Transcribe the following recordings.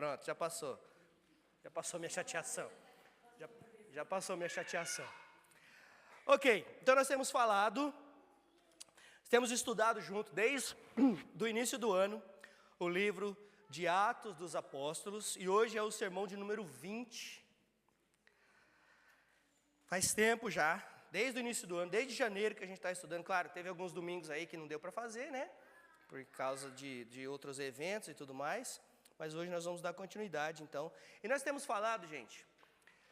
Pronto, já passou. Já passou minha chateação. Já passou minha chateação. Ok, então nós temos estudado junto, desde o início do ano, o livro de Atos dos Apóstolos, e hoje é o sermão de número 20. Faz tempo já, desde o início do ano, desde janeiro que a gente está estudando. Claro, teve alguns domingos aí que não deu para fazer, né? Por causa de outros eventos e tudo mais. Mas hoje nós vamos dar continuidade, então. E nós temos falado, gente,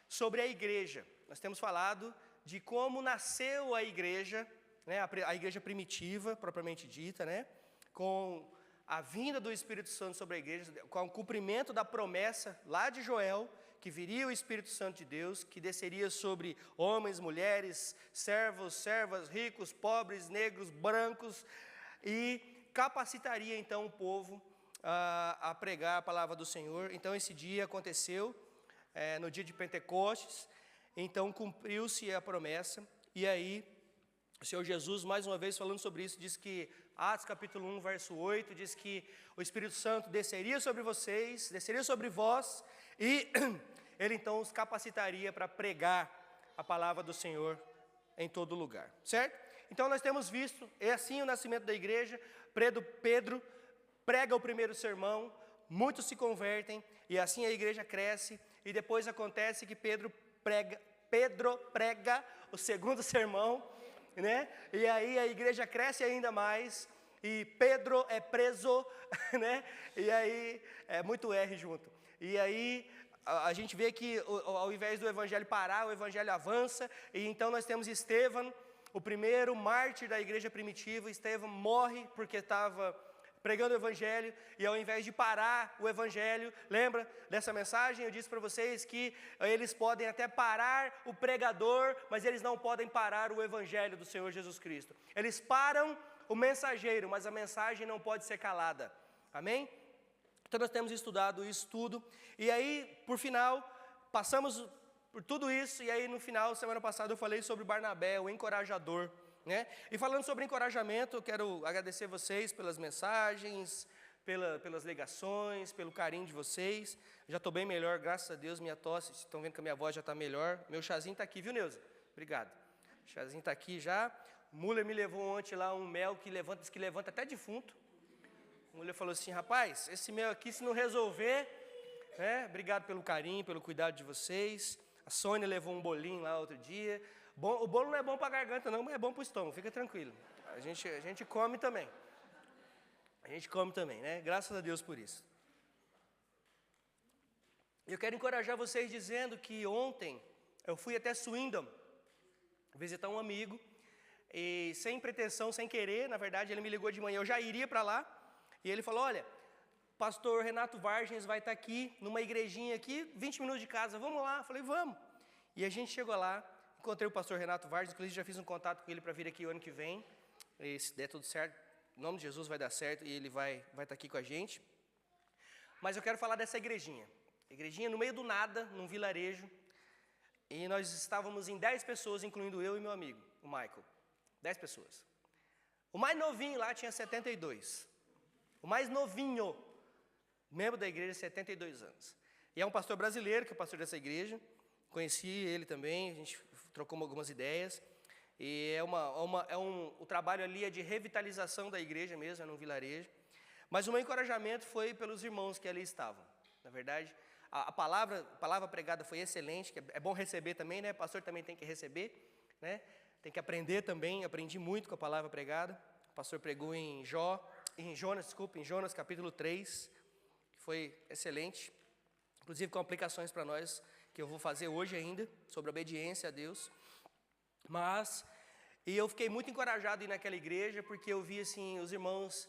sobre a igreja. Nós temos falado de como nasceu a igreja, né? A igreja primitiva, propriamente dita, né? Com a vinda do Espírito Santo sobre a igreja, com o cumprimento da promessa lá de Joel, que viria o Espírito Santo de Deus, que desceria sobre homens, mulheres, servos, servas, ricos, pobres, negros, brancos, e capacitaria então o povo a pregar a palavra do Senhor. Então esse dia aconteceu, no dia de Pentecostes, então cumpriu-se a promessa, e aí o Senhor Jesus, mais uma vez falando sobre isso, diz que, Atos capítulo 1, verso 8, diz que o Espírito Santo desceria sobre vocês, desceria sobre vós, e Ele então os capacitaria para pregar a palavra do Senhor em todo lugar, certo? Então nós temos visto, é assim o nascimento da igreja. Pedro prega o primeiro sermão, muitos se convertem, e assim a igreja cresce, e depois acontece que Pedro prega o segundo sermão, né? E aí a igreja cresce ainda mais, e Pedro é preso, né? E aí é muito R junto. E aí a gente vê que ao invés do evangelho parar, o evangelho avança, e então nós temos Estevão, o primeiro mártir da igreja primitiva. Estevão morre porque estava pregando o evangelho, e ao invés de parar o evangelho, lembra dessa mensagem? Eu disse para vocês que eles podem até parar o pregador, mas eles não podem parar o evangelho do Senhor Jesus Cristo. Eles param o mensageiro, mas a mensagem não pode ser calada. Amém? Então nós temos estudado isso tudo, e aí, por final, passamos por tudo isso, e aí no final, semana passada, eu falei sobre Barnabé, o encorajador, né? E falando sobre encorajamento, eu quero agradecer vocês pelas mensagens, pelas ligações, pelo carinho de vocês. Já estou bem melhor, graças a Deus. Minha tosse, vocês estão vendo que a minha voz já está melhor. Meu chazinho está aqui, viu, Neuza? Obrigado. O chazinho está aqui já. O Muller me levou ontem lá um mel que levanta até defunto. O Muller falou assim: rapaz, esse mel aqui, se não resolver, né? Obrigado pelo carinho, pelo cuidado de vocês. A Sônia levou um bolinho lá outro dia. Bom, o bolo não é bom para a garganta não, mas é bom para o estômago, fica tranquilo. A gente come também. A gente come também, né? Graças a Deus por isso. Eu quero encorajar vocês dizendo que ontem eu fui até Swindon visitar um amigo, e sem pretensão, sem querer, na verdade, ele me ligou de manhã, eu já iria para lá, e ele falou: olha, pastor Renato Vargens vai estar aqui, numa igrejinha aqui, 20 minutos de casa, vamos lá? Eu falei: vamos. E a gente chegou lá, encontrei o pastor Renato Vargas, inclusive já fiz um contato com ele para vir aqui o ano que vem, e se der tudo certo, em nome de Jesus vai dar certo, e ele vai estar aqui com a gente. Mas eu quero falar dessa igrejinha no meio do nada, num vilarejo, e nós estávamos em 10 pessoas, incluindo eu e meu amigo, o Michael, 10 pessoas. O mais novinho lá tinha 72, o mais novinho, membro da igreja, 72 anos, e é um pastor brasileiro, que é o pastor dessa igreja. Conheci ele também, a gente trocou algumas ideias, e o trabalho ali é de revitalização da igreja mesmo, é num vilarejo. Mas o meu encorajamento foi pelos irmãos que ali estavam. Na verdade, a palavra pregada foi excelente, que é bom receber também, né? O pastor também tem que receber, né? Tem que aprender também, aprendi muito com a palavra pregada. O pastor pregou em Jonas capítulo 3, que foi excelente, inclusive com aplicações para nós, que eu vou fazer hoje ainda, sobre obediência a Deus. E eu fiquei muito encorajado em ir naquela igreja, porque eu vi assim, os irmãos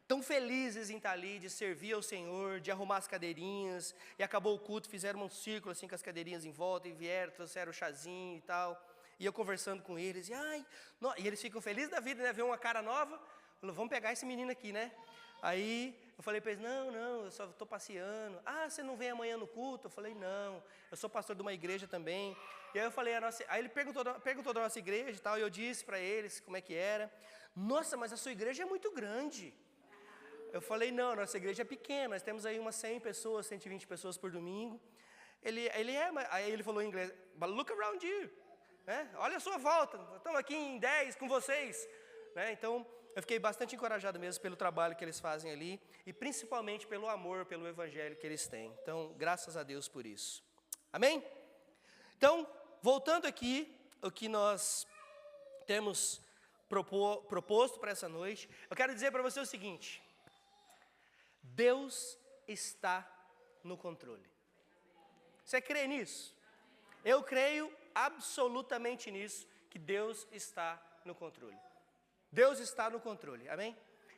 tão felizes em estar ali, de servir ao Senhor, de arrumar as cadeirinhas, e acabou o culto, fizeram um círculo assim com as cadeirinhas em volta, e trouxeram o chazinho e tal, e eu conversando com eles, e eles ficam felizes da vida, né, ver uma cara nova. Falou: vamos pegar esse menino aqui, né? Aí eu falei para eles: não, eu só estou passeando. Ah, você não vem amanhã no culto? Eu falei: não, eu sou pastor de uma igreja também. E aí eu falei, aí ele perguntou da nossa igreja e tal, e eu disse para eles como é que era. Nossa, mas a sua igreja é muito grande. Eu falei, não, nossa igreja é pequena, nós temos aí umas 100 pessoas, 120 pessoas por domingo. Aí ele falou em inglês, but look around you, né? Olha a sua volta, estamos aqui em 10 com vocês, né? Então, eu fiquei bastante encorajado mesmo pelo trabalho que eles fazem ali, e principalmente pelo amor, pelo evangelho que eles têm. Então, graças a Deus por isso. Amém? Então, voltando aqui, o que nós temos proposto para essa noite, eu quero dizer para você o seguinte: Deus está no controle. Você crê nisso? Eu creio absolutamente nisso, que Deus está no controle. Deus está no controle, amém?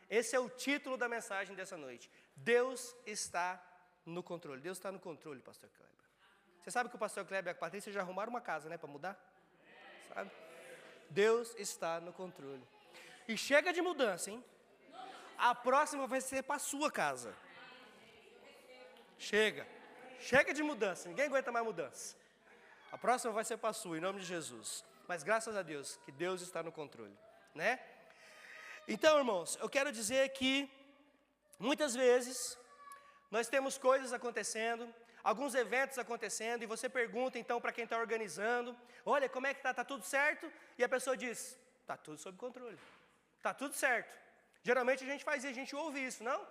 Esse é o título da mensagem dessa noite. Deus está no controle. Deus está no controle, pastor Kleber. Você sabe que o pastor Kleber e a Patrícia já arrumaram uma casa, né, para mudar? Sabe? Deus está no controle. E chega de mudança, hein? A próxima vai ser para a sua casa. Chega de mudança, ninguém aguenta mais mudança. A próxima vai ser para a sua, em nome de Jesus. Mas graças a Deus, que Deus está no controle, né? Então, irmãos, eu quero dizer que muitas vezes nós temos coisas acontecendo, alguns eventos acontecendo, e você pergunta então para quem está organizando, olha, como é que está tudo certo? E a pessoa diz, está tudo sob controle, está tudo certo. Geralmente a gente faz isso, a gente ouve isso, não?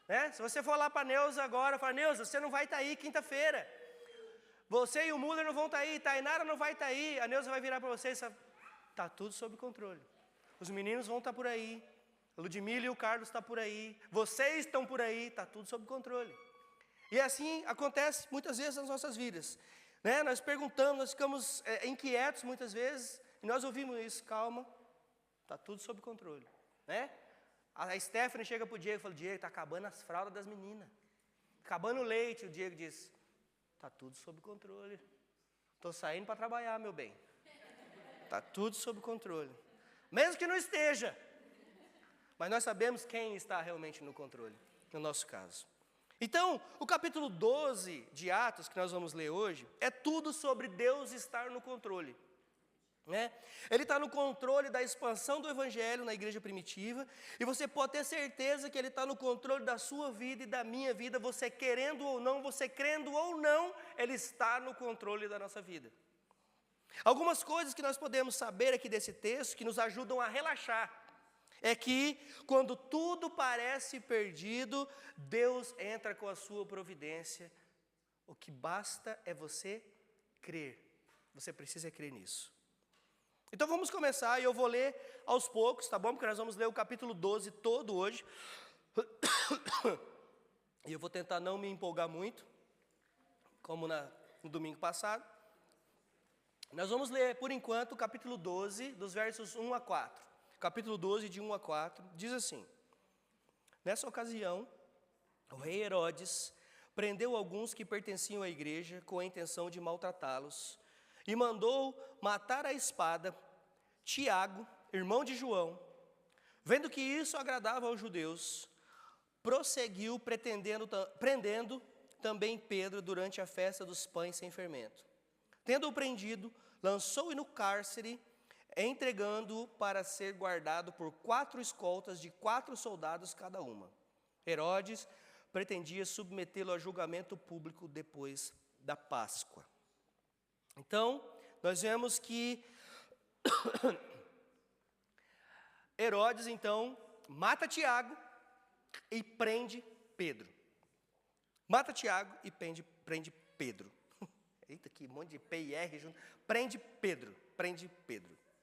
Né? Se você for lá para a Neuza agora, fala, Neuza, você não vai estar aí quinta-feira. Você e o Muller não vão estar aí, Tainara não vai estar aí, a Neuza vai virar para você e falar, está tudo sob controle. Os meninos vão estar por aí, a Ludmila e o Carlos estão por aí, vocês estão por aí, está tudo sob controle. E assim acontece muitas vezes nas nossas vidas, né? Nós perguntamos, nós ficamos inquietos muitas vezes, e nós ouvimos isso, calma, está tudo sob controle, né? A Stephanie chega para o Diego e fala, Diego, está acabando as fraldas das meninas, acabando o leite. O Diego diz, está tudo sob controle, estou saindo para trabalhar, meu bem, está tudo sob controle. Mesmo que não esteja, mas nós sabemos quem está realmente no controle, no nosso caso. Então, o capítulo 12 de Atos, que nós vamos ler hoje, é tudo sobre Deus estar no controle, né? Ele está no controle da expansão do evangelho na igreja primitiva, e você pode ter certeza que Ele está no controle da sua vida e da minha vida, você querendo ou não, você crendo ou não, Ele está no controle da nossa vida. Algumas coisas que nós podemos saber aqui desse texto, que nos ajudam a relaxar, é que quando tudo parece perdido, Deus entra com a sua providência. O que basta é você crer. Você precisa crer nisso. Então vamos começar, e eu vou ler aos poucos, tá bom? Porque nós vamos ler o capítulo 12 todo hoje. E eu vou tentar não me empolgar muito, como no domingo passado. Nós vamos ler, por enquanto, o capítulo 12, dos versos 1 a 4. Capítulo 12, de 1 a 4, diz assim: Nessa ocasião, o rei Herodes prendeu alguns que pertenciam à igreja com a intenção de maltratá-los, e mandou matar à espada Tiago, irmão de João. Vendo que isso agradava aos judeus, prosseguiu prendendo também Pedro durante a festa dos pães sem fermento. Tendo-o prendido, lançou-o no cárcere, entregando-o para ser guardado por 4 escoltas de 4 soldados cada uma. Herodes pretendia submetê-lo a julgamento público depois da Páscoa. Então, nós vemos que Herodes, então, mata Tiago e prende Pedro. Mata Tiago e prende Pedro. Eita, que monte de P e R junto. Prende Pedro.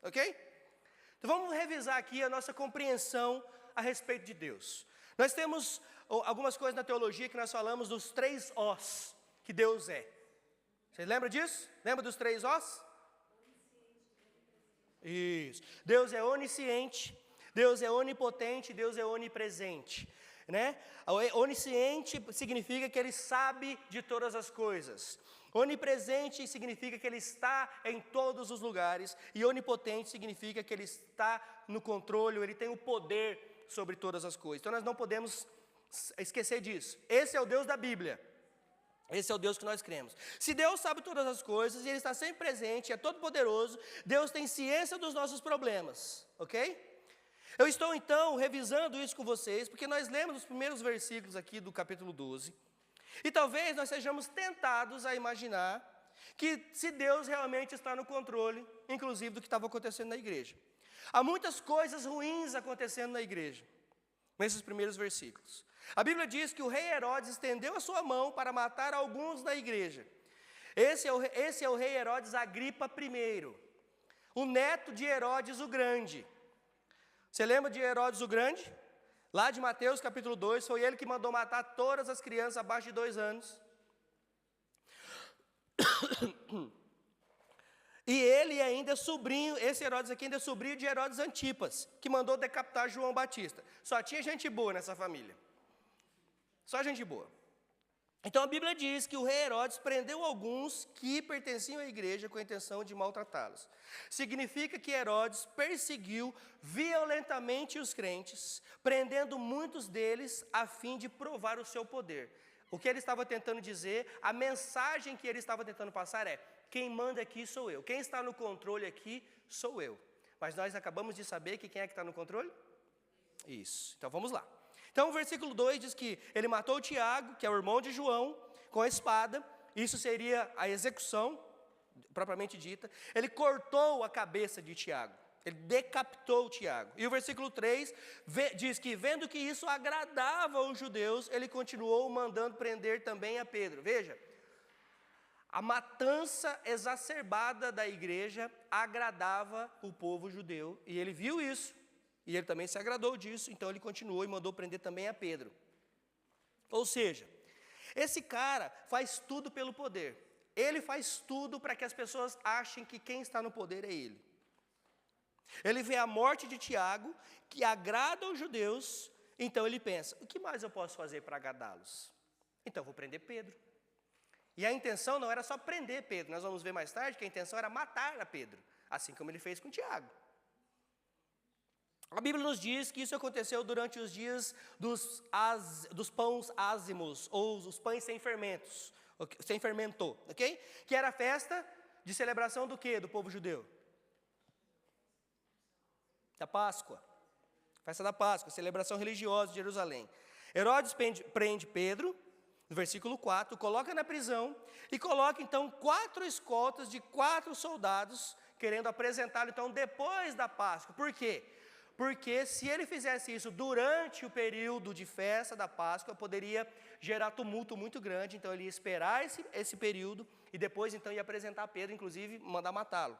Ok? Então vamos revisar aqui a nossa compreensão a respeito de Deus. Nós temos algumas coisas na teologia que nós falamos dos 3 Os que Deus é. Você lembra disso? Lembra dos 3 Os? Isso. Deus é onisciente, Deus é onipotente, Deus é onipresente, né? Onisciente significa que Ele sabe de todas as coisas. Onipresente significa que Ele está em todos os lugares, e onipotente significa que Ele está no controle, Ele tem o poder sobre todas as coisas. Então nós não podemos esquecer disso. Esse é o Deus da Bíblia, esse é o Deus que nós cremos. Se Deus sabe todas as coisas, e Ele está sempre presente, é todo poderoso, Deus tem ciência dos nossos problemas, ok? Eu estou então revisando isso com vocês, porque nós lemos os primeiros versículos aqui do capítulo 12, e talvez nós sejamos tentados a imaginar que se Deus realmente está no controle, inclusive do que estava acontecendo na igreja. Há muitas coisas ruins acontecendo na igreja, nesses primeiros versículos. A Bíblia diz que o rei Herodes estendeu a sua mão para matar alguns da igreja. Esse é o rei Herodes Agripa I, o neto de Herodes o Grande. Você lembra de Herodes o Grande? Lá de Mateus capítulo 2, foi ele que mandou matar todas as crianças abaixo de 2 anos. E ele ainda é sobrinho, esse Herodes aqui ainda é sobrinho de Herodes Antipas, que mandou decapitar João Batista. Só tinha gente boa nessa família. Só gente boa. Então a Bíblia diz que o rei Herodes prendeu alguns que pertenciam à igreja com a intenção de maltratá-los. Significa que Herodes perseguiu violentamente os crentes, prendendo muitos deles a fim de provar o seu poder. O que ele estava tentando dizer, a mensagem que ele estava tentando passar é: quem manda aqui sou eu, quem está no controle aqui sou eu. Mas nós acabamos de saber que quem é que está no controle? Isso, então vamos lá. Então o versículo 2 diz que ele matou Tiago, que é o irmão de João, com a espada. Isso seria a execução, propriamente dita. Ele cortou a cabeça de Tiago, ele decapitou Tiago. E o versículo 3 diz que, vendo que isso agradava aos judeus, ele continuou mandando prender também a Pedro. Veja, a matança exacerbada da igreja agradava o povo judeu, e ele viu isso, e ele também se agradou disso, então ele continuou e mandou prender também a Pedro. Ou seja, esse cara faz tudo pelo poder, ele faz tudo para que as pessoas achem que quem está no poder é ele. Ele vê a morte de Tiago, que agrada aos judeus, então ele pensa: o que mais eu posso fazer para agradá-los? Então vou prender Pedro. E a intenção não era só prender Pedro, nós vamos ver mais tarde que a intenção era matar a Pedro, assim como ele fez com Tiago. A Bíblia nos diz que isso aconteceu durante os dias dos pães ázimos, ou os pães sem fermentos, sem fermento, ok? Que era a festa de celebração do quê? Do povo judeu? Da Páscoa. Festa da Páscoa, celebração religiosa de Jerusalém. Herodes prende Pedro, no versículo 4, coloca na prisão e coloca então 4 escoltas de 4 soldados, querendo apresentá-lo então depois da Páscoa. Por quê? Porque se ele fizesse isso durante o período de festa da Páscoa, poderia gerar tumulto muito grande, então ele ia esperar esse período e depois então ia apresentar Pedro, inclusive mandar matá-lo.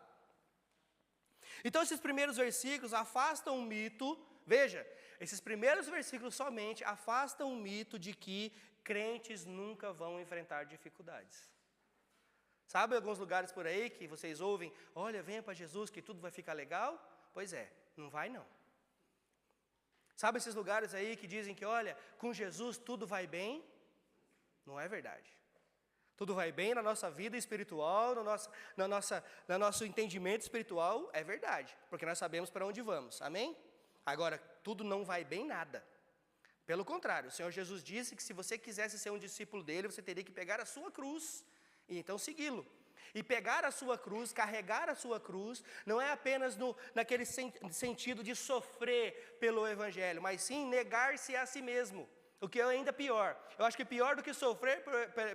Então esses primeiros versículos afastam o mito, veja, esses primeiros versículos somente afastam o mito de que crentes nunca vão enfrentar dificuldades. Sabe alguns lugares por aí que vocês ouvem: olha, venha para Jesus que tudo vai ficar legal? Pois é, não vai não. Sabe esses lugares aí que dizem que, olha, com Jesus tudo vai bem? Não é verdade. Tudo vai bem na nossa vida espiritual, no nosso entendimento espiritual, é verdade, porque nós sabemos para onde vamos, amém? Agora, tudo não vai bem nada. Pelo contrário, o Senhor Jesus disse que se você quisesse ser um discípulo dele, você teria que pegar a sua cruz e então segui-lo. E pegar a sua cruz, carregar a sua cruz, não é apenas naquele sentido de sofrer pelo Evangelho, mas sim negar-se a si mesmo, o que é ainda pior. Eu acho que pior do que sofrer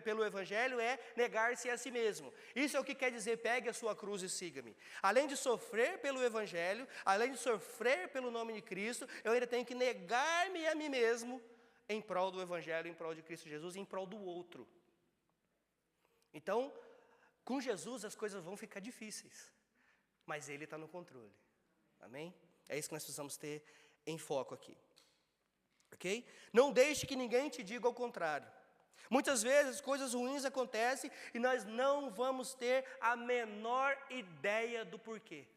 pelo Evangelho é negar-se a si mesmo. Isso é o que quer dizer: pegue a sua cruz e siga-me. Além de sofrer pelo Evangelho, além de sofrer pelo nome de Cristo, eu ainda tenho que negar-me a mim mesmo em prol do Evangelho, em prol de Cristo Jesus, em prol do outro. Então, com Jesus as coisas vão ficar difíceis, mas Ele está no controle, amém? É isso que nós precisamos ter em foco aqui, ok? Não deixe que ninguém te diga ao contrário. Muitas vezes coisas ruins acontecem e nós não vamos ter a menor ideia do porquê.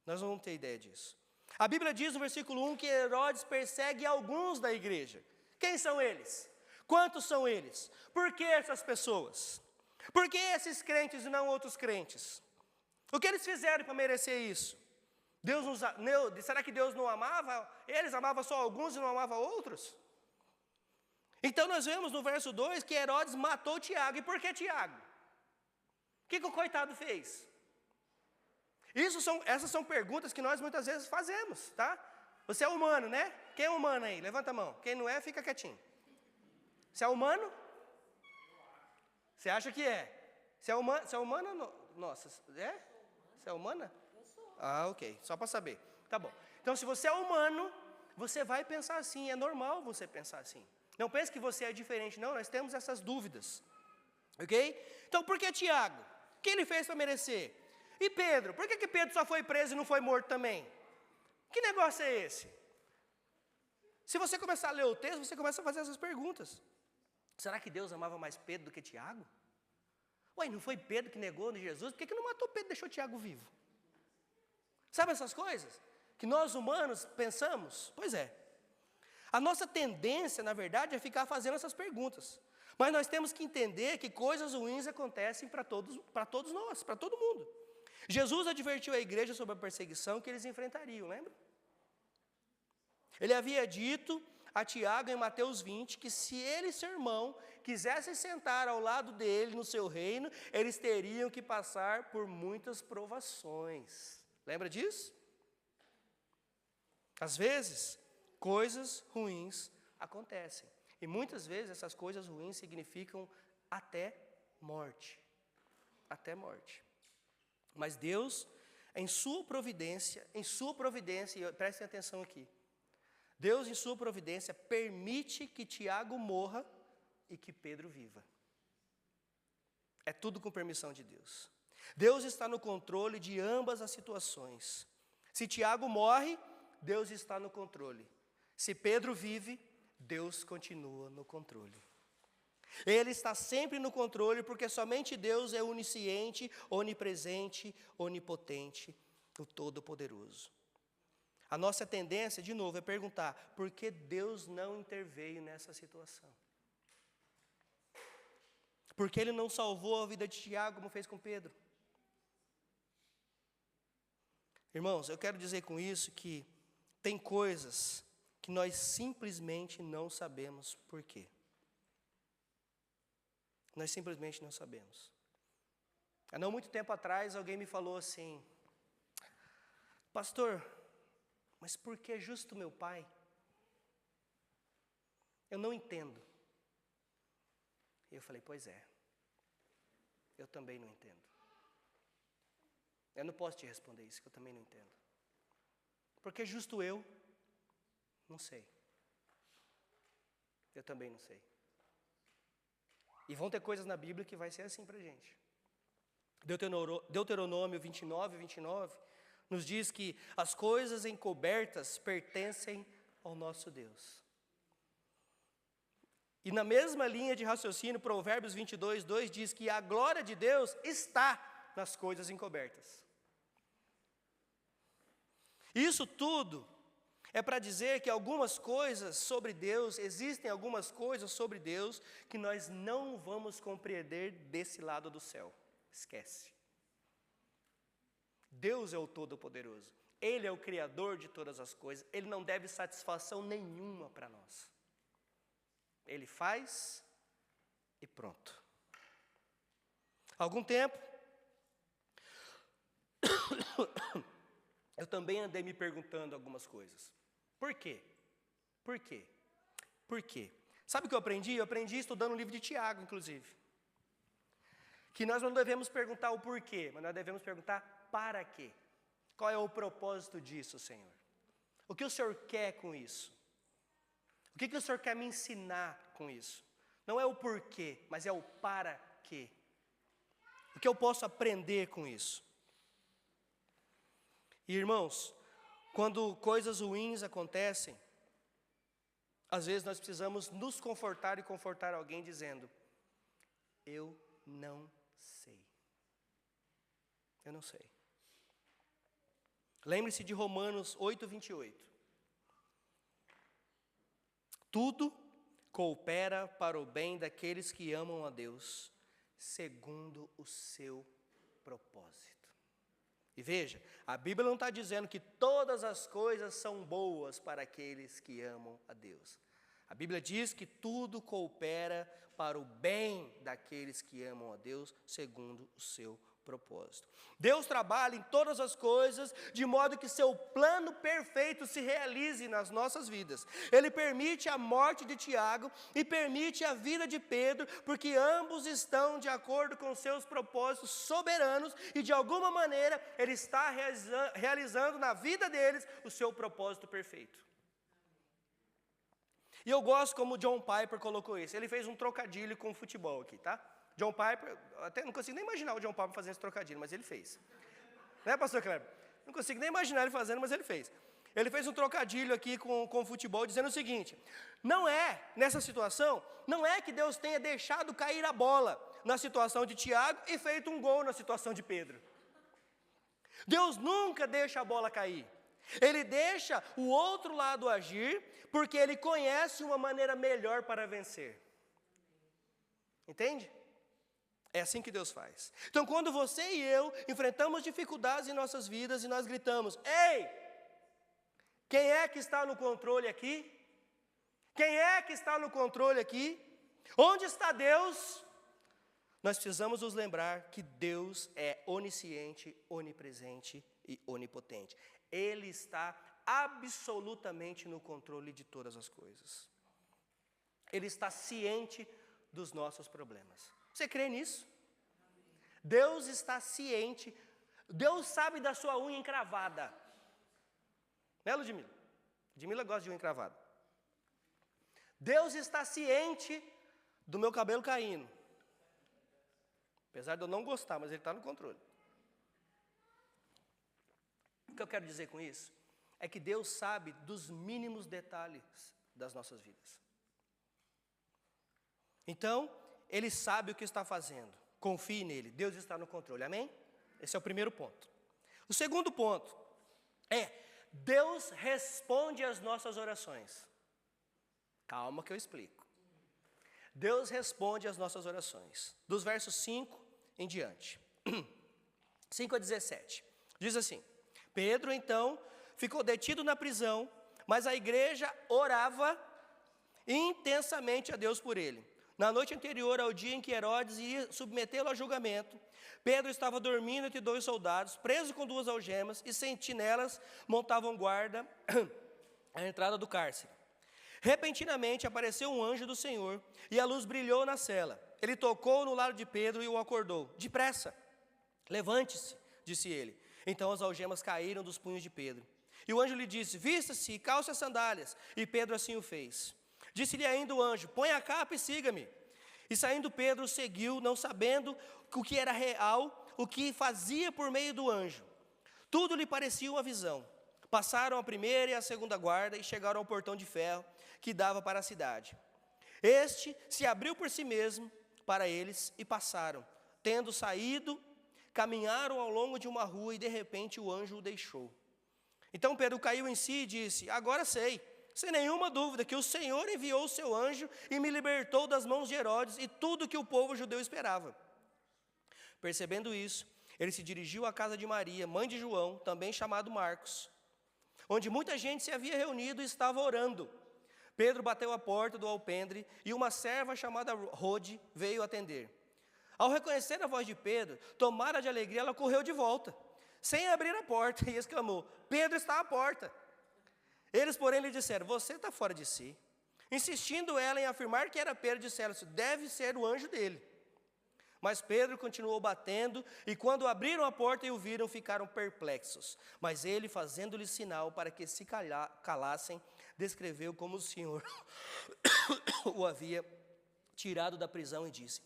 Nós não vamos ter ideia disso. A Bíblia diz no versículo 1 que Herodes persegue alguns da igreja. Quem são eles? Quantos são eles? Por que essas pessoas? Por que esses crentes e não outros crentes? O que eles fizeram para merecer isso? Será que Deus não amava? Eles amavam só alguns e não amavam outros? Então nós vemos no verso 2 que Herodes matou Tiago. E por que Tiago? O que o coitado fez? Essas são perguntas que nós muitas vezes fazemos, tá? Você é humano, né? Quem é humano aí? Levanta a mão. Quem não é, fica quietinho. Você é humano? Você acha que é? Você é humano? Você é humana? Nossa, é? Você é humana? Ah, ok. Só para saber. Tá bom. Então, se você é humano, você vai pensar assim. É normal você pensar assim. Não pense que você é diferente. Não, nós temos essas dúvidas. Ok? Então, por que Tiago? O que ele fez para merecer? E Pedro? Por que Pedro só foi preso e não foi morto também? Que negócio é esse? Se você começar a ler o texto, você começa a fazer essas perguntas. Será que Deus amava mais Pedro do que Tiago? Ué, não foi Pedro que negou de Jesus? Por que não matou Pedro e deixou Tiago vivo? Sabe essas coisas? Que nós humanos pensamos? Pois é. A nossa tendência, na verdade, é ficar fazendo essas perguntas. Mas nós temos que entender que coisas ruins acontecem para todos nós, para todo mundo. Jesus advertiu a igreja sobre a perseguição que eles enfrentariam, lembra? Ele havia dito a Tiago em Mateus 20 que se ele e seu irmão quisessem sentar ao lado dele no seu reino, eles teriam que passar por muitas provações. Lembra disso? Às vezes, coisas ruins acontecem. E muitas vezes essas coisas ruins significam até morte. Até morte. Mas Deus, em sua providência, e prestem atenção aqui, Deus, em sua providência, permite que Tiago morra e que Pedro viva. É tudo com permissão de Deus. Deus está no controle de ambas as situações. Se Tiago morre, Deus está no controle. Se Pedro vive, Deus continua no controle. Ele está sempre no controle porque somente Deus é onisciente, onipresente, onipotente, o Todo-Poderoso. A nossa tendência, de novo, é perguntar, por que Deus não interveio nessa situação? Por que Ele não salvou a vida de Tiago como fez com Pedro? Irmãos, eu quero dizer com isso que tem coisas que nós simplesmente não sabemos por quê. Nós simplesmente não sabemos. Há não muito tempo atrás, alguém me falou assim, pastor, mas por que justo meu pai? Eu não entendo. E eu falei, pois é, eu também não entendo. Eu não posso te responder isso, que eu também não entendo. Por que justo eu? Não sei. Eu também não sei. E vão ter coisas na Bíblia que vai ser assim para a gente. Deuteronômio 29, nos diz que as coisas encobertas pertencem ao nosso Deus. E na mesma linha de raciocínio, Provérbios 22:2 diz que a glória de Deus está nas coisas encobertas. Isso tudo é para dizer que algumas coisas sobre Deus, existem algumas coisas sobre Deus que nós não vamos compreender desse lado do céu. Esquece. Deus é o Todo-Poderoso. Ele é o Criador de todas as coisas. Ele não deve satisfação nenhuma para nós. Ele faz e pronto. Há algum tempo, eu também andei me perguntando algumas coisas. Por quê? Por quê? Por quê? Sabe o que eu aprendi? Eu aprendi estudando o livro de Tiago, inclusive. Que nós não devemos perguntar o porquê, mas nós devemos perguntar para quê. Qual é o propósito disso, Senhor? O que o Senhor quer com isso? O que o Senhor quer me ensinar com isso? Não é o porquê, mas é o para quê. O que eu posso aprender com isso? E, irmãos, quando coisas ruins acontecem, às vezes nós precisamos nos confortar e confortar alguém dizendo, eu não sei. Eu não sei. Lembre-se de Romanos 8:28. Tudo coopera para o bem daqueles que amam a Deus, segundo o seu propósito. E veja, a Bíblia não está dizendo que todas as coisas são boas para aqueles que amam a Deus. A Bíblia diz que tudo coopera para o bem daqueles que amam a Deus, segundo o seu propósito. Deus trabalha em todas as coisas de modo que seu plano perfeito se realize nas nossas vidas. Ele permite a morte de Tiago e permite a vida de Pedro, porque ambos estão de acordo com seus propósitos soberanos e de alguma maneira ele está realizando na vida deles o seu propósito perfeito. E eu gosto como John Piper colocou isso. Ele fez um trocadilho com o futebol aqui, tá? John Piper, até não consigo nem imaginar o John Piper fazendo esse trocadilho, mas ele fez. Né, pastor Kleber? Não consigo nem imaginar ele fazendo, mas ele fez. Ele fez um trocadilho aqui com o futebol, dizendo o seguinte: não é, nessa situação, não é que Deus tenha deixado cair a bola na situação de Tiago e feito um gol na situação de Pedro. Deus nunca deixa a bola cair. Ele deixa o outro lado agir, porque Ele conhece uma maneira melhor para vencer. Entende? É assim que Deus faz. Então, quando você e eu enfrentamos dificuldades em nossas vidas e nós gritamos: ei, quem é que está no controle aqui? Quem é que está no controle aqui? Onde está Deus? Nós precisamos nos lembrar que Deus é onisciente, onipresente e onipotente. Ele está absolutamente no controle de todas as coisas. Ele está ciente dos nossos problemas. Você crê nisso? Deus está ciente. Deus sabe da sua unha encravada. Né, Ludmila? Ludmila gosta de unha encravada. Deus está ciente do meu cabelo caindo. Apesar de eu não gostar, mas Ele está no controle. O que eu quero dizer com isso é que Deus sabe dos mínimos detalhes das nossas vidas. Então, Ele sabe o que está fazendo. Confie nele. Deus está no controle. Amém? Esse é o primeiro ponto. O segundo ponto é: Deus responde às nossas orações. Calma que eu explico. Deus responde às nossas orações. Dos versos 5 em diante. 5 a 17. Diz assim: Pedro, então, ficou detido na prisão, mas a igreja orava intensamente a Deus por ele. Na noite anterior ao dia em que Herodes ia submetê-lo a julgamento, Pedro estava dormindo entre 2 soldados, preso com 2 algemas, e sentinelas montavam guarda à entrada do cárcere. Repentinamente apareceu um anjo do Senhor, e a luz brilhou na cela. Ele tocou no lado de Pedro e o acordou. Depressa, levante-se, disse ele. Então as algemas caíram dos punhos de Pedro. E o anjo lhe disse: vista-se e calce as sandálias. E Pedro assim o fez. Disse-lhe ainda o anjo: põe a capa e siga-me. E saindo Pedro seguiu, não sabendo o que era real, o que fazia por meio do anjo. Tudo lhe parecia uma visão. Passaram a primeira e a segunda guarda e chegaram ao portão de ferro que dava para a cidade. Este se abriu por si mesmo para eles e passaram. Tendo saído, caminharam ao longo de uma rua e de repente o anjo o deixou. Então Pedro caiu em si e disse: agora sei, sem nenhuma dúvida, que o Senhor enviou o seu anjo e me libertou das mãos de Herodes e tudo que o povo judeu esperava. Percebendo isso, ele se dirigiu à casa de Maria, mãe de João, também chamado Marcos, onde muita gente se havia reunido e estava orando. Pedro bateu a porta do alpendre e uma serva chamada Rode veio atender. Ao reconhecer a voz de Pedro, tomada de alegria, ela correu de volta, sem abrir a porta, e exclamou: Pedro está à porta. Eles, porém, lhe disseram: você está fora de si. Insistindo ela em afirmar que era Pedro, disseram-se: deve ser o anjo dele. Mas Pedro continuou batendo, e quando abriram a porta e o viram, ficaram perplexos. Mas ele, fazendo-lhes sinal para que se calassem, descreveu como o Senhor o havia tirado da prisão e disse: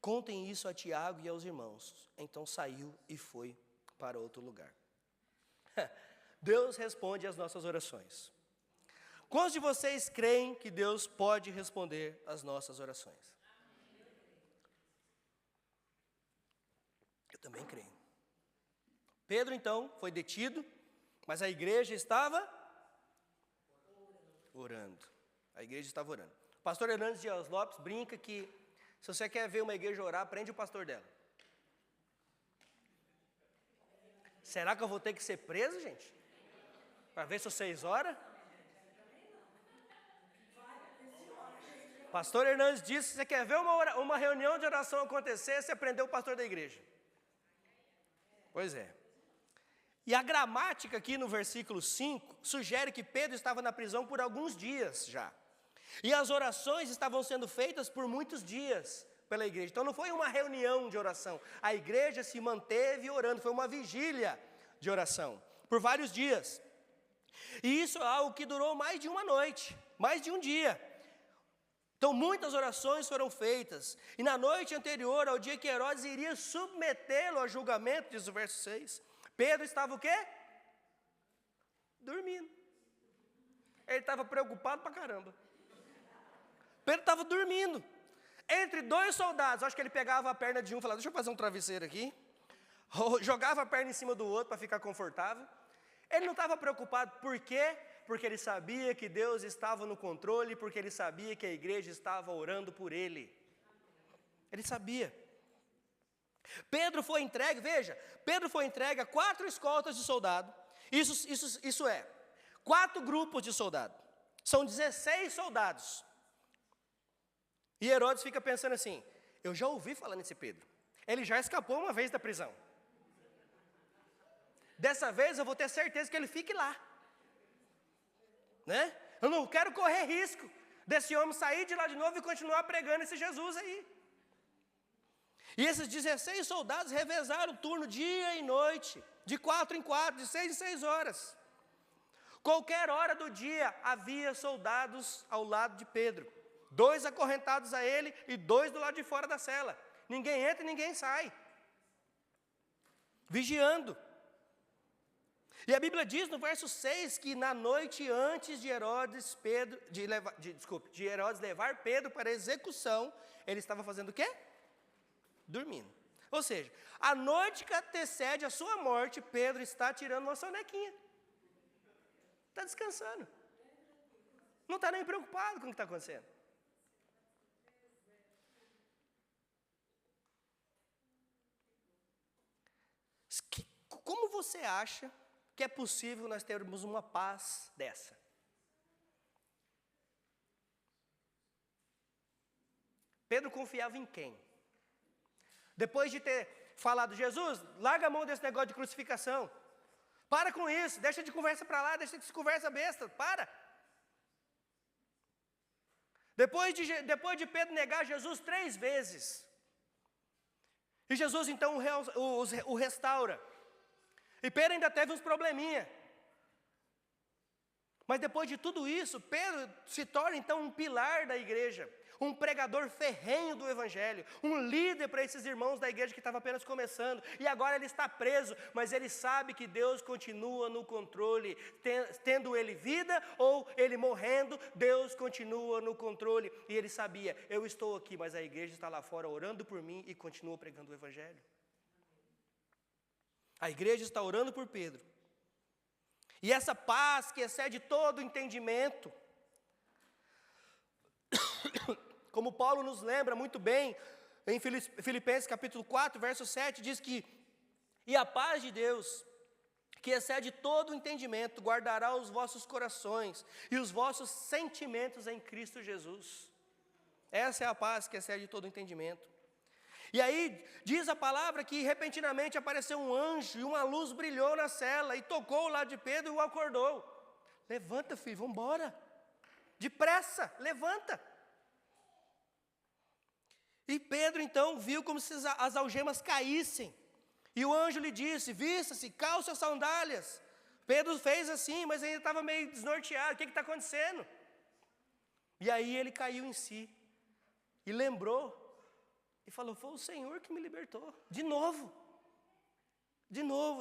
contem isso a Tiago e aos irmãos. Então saiu e foi para outro lugar. Deus responde às nossas orações. Quantos de vocês creem que Deus pode responder às nossas orações? Eu também creio. Pedro, então, foi detido, mas a igreja estava orando. A igreja estava orando. O pastor Hernandes Dias Lopes brinca que se você quer ver uma igreja orar, prende o pastor dela. Será que eu vou ter que ser preso, gente? Para ver se vocês oram? Pastor Hernandes disse: se você quer ver uma reunião de oração acontecer, você prendeu o pastor da igreja. Pois é. E a gramática aqui no versículo 5 sugere que Pedro estava na prisão por alguns dias já. E as orações estavam sendo feitas por muitos dias pela igreja. Então não foi uma reunião de oração. A igreja se manteve orando, foi uma vigília de oração por vários dias. E isso é algo que durou mais de uma noite, mais de um dia. Então muitas orações foram feitas. E na noite anterior ao dia que Herodes iria submetê-lo a julgamento, diz o verso 6, Pedro estava o quê? Dormindo. Ele estava preocupado pra caramba. Pedro estava dormindo. Entre dois soldados, acho que ele pegava a perna de um e falava, deixa eu fazer um travesseiro aqui. Jogava a perna em cima do outro para ficar confortável. Ele não estava preocupado, por quê? Porque ele sabia que Deus estava no controle, porque ele sabia que a igreja estava orando por ele. Ele sabia. Pedro foi entregue, veja, Pedro foi entregue a 4 escoltas de soldado. Isso é, 4 grupos de soldado. São 16 soldados. E Herodes fica pensando assim, eu já ouvi falar nesse Pedro. Ele já escapou uma vez da prisão. Dessa vez eu vou ter certeza que ele fique lá. Né? Eu não quero correr risco desse homem sair de lá de novo e continuar pregando esse Jesus aí. E esses 16 soldados revezaram o turno dia e noite, de 4 em 4, de 6 em 6 horas. Qualquer hora do dia havia soldados ao lado de Pedro. 2 acorrentados a ele e 2 do lado de fora da cela. Ninguém entra e ninguém sai. Vigiando. E a Bíblia diz no verso 6 que na noite antes de Herodes levar Pedro para a execução, ele estava fazendo o quê? Dormindo. Ou seja, a noite que antecede a sua morte, Pedro está tirando uma sonequinha. Está descansando. Não está nem preocupado com o que está acontecendo. Como você acha que é possível nós termos uma paz dessa? Pedro confiava em quem? Depois de ter falado, Jesus, larga a mão desse negócio de crucificação. Para com isso, deixa de conversa para lá, deixa de conversa besta, para. Depois de Pedro negar Jesus 3 vezes. E Jesus então o restaura. E Pedro ainda teve uns probleminha. Mas depois de tudo isso, Pedro se torna então um pilar da igreja, um pregador ferrenho do evangelho, um líder para esses irmãos da igreja que estava apenas começando, e agora ele está preso, mas ele sabe que Deus continua no controle, tendo ele vida ou ele morrendo, Deus continua no controle, e ele sabia, eu estou aqui, mas a igreja está lá fora orando por mim e continua pregando o evangelho. A igreja está orando por Pedro. E essa paz que excede todo entendimento, como Paulo nos lembra muito bem, em Filipenses capítulo 4, verso 7, diz que, e a paz de Deus, que excede todo entendimento, guardará os vossos corações e os vossos sentimentos em Cristo Jesus. Essa é a paz que excede todo entendimento. E aí, diz a palavra que repentinamente apareceu um anjo e uma luz brilhou na cela e tocou o lado de Pedro e o acordou. Levanta, filho, vamos embora. Depressa, levanta. E Pedro então viu como se as algemas caíssem. E o anjo lhe disse, vista-se, calça as sandálias. Pedro fez assim, mas ainda estava meio desnorteado, o que está acontecendo? E aí ele caiu em si e lembrou. E falou, foi o Senhor que me libertou. De novo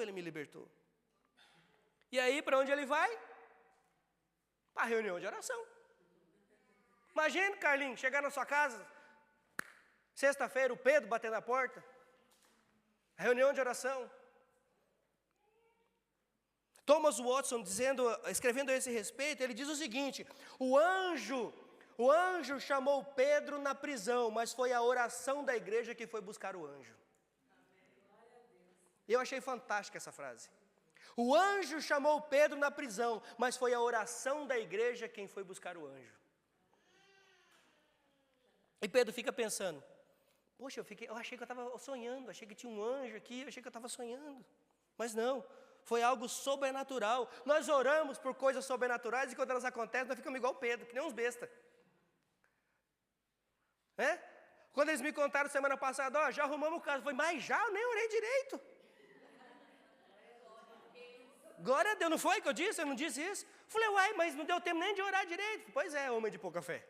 ele me libertou. E aí, para onde ele vai? Para a reunião de oração. Imagina, Carlinhos, chegar na sua casa, sexta-feira, o Pedro bater na porta. A reunião de oração. Thomas Watson, escrevendo a esse respeito, ele diz o seguinte, o anjo chamou Pedro na prisão, mas foi a oração da igreja que foi buscar o anjo. Eu achei fantástica essa frase. O anjo chamou Pedro na prisão, mas foi a oração da igreja quem foi buscar o anjo. E Pedro fica pensando, Poxa, eu achei que eu estava sonhando, achei que tinha um anjo aqui, eu achei que eu estava sonhando. Mas não, foi algo sobrenatural. Nós oramos por coisas sobrenaturais e quando elas acontecem, nós ficamos igual Pedro, que nem uns bestas. Quando eles me contaram semana passada, ó, já arrumamos o caso. Eu falei, mas já, eu nem orei direito. Glória a Deus, não foi que eu disse? Eu não disse isso? Eu falei, uai, mas não deu tempo nem de orar direito. Pois é, homem de pouca fé.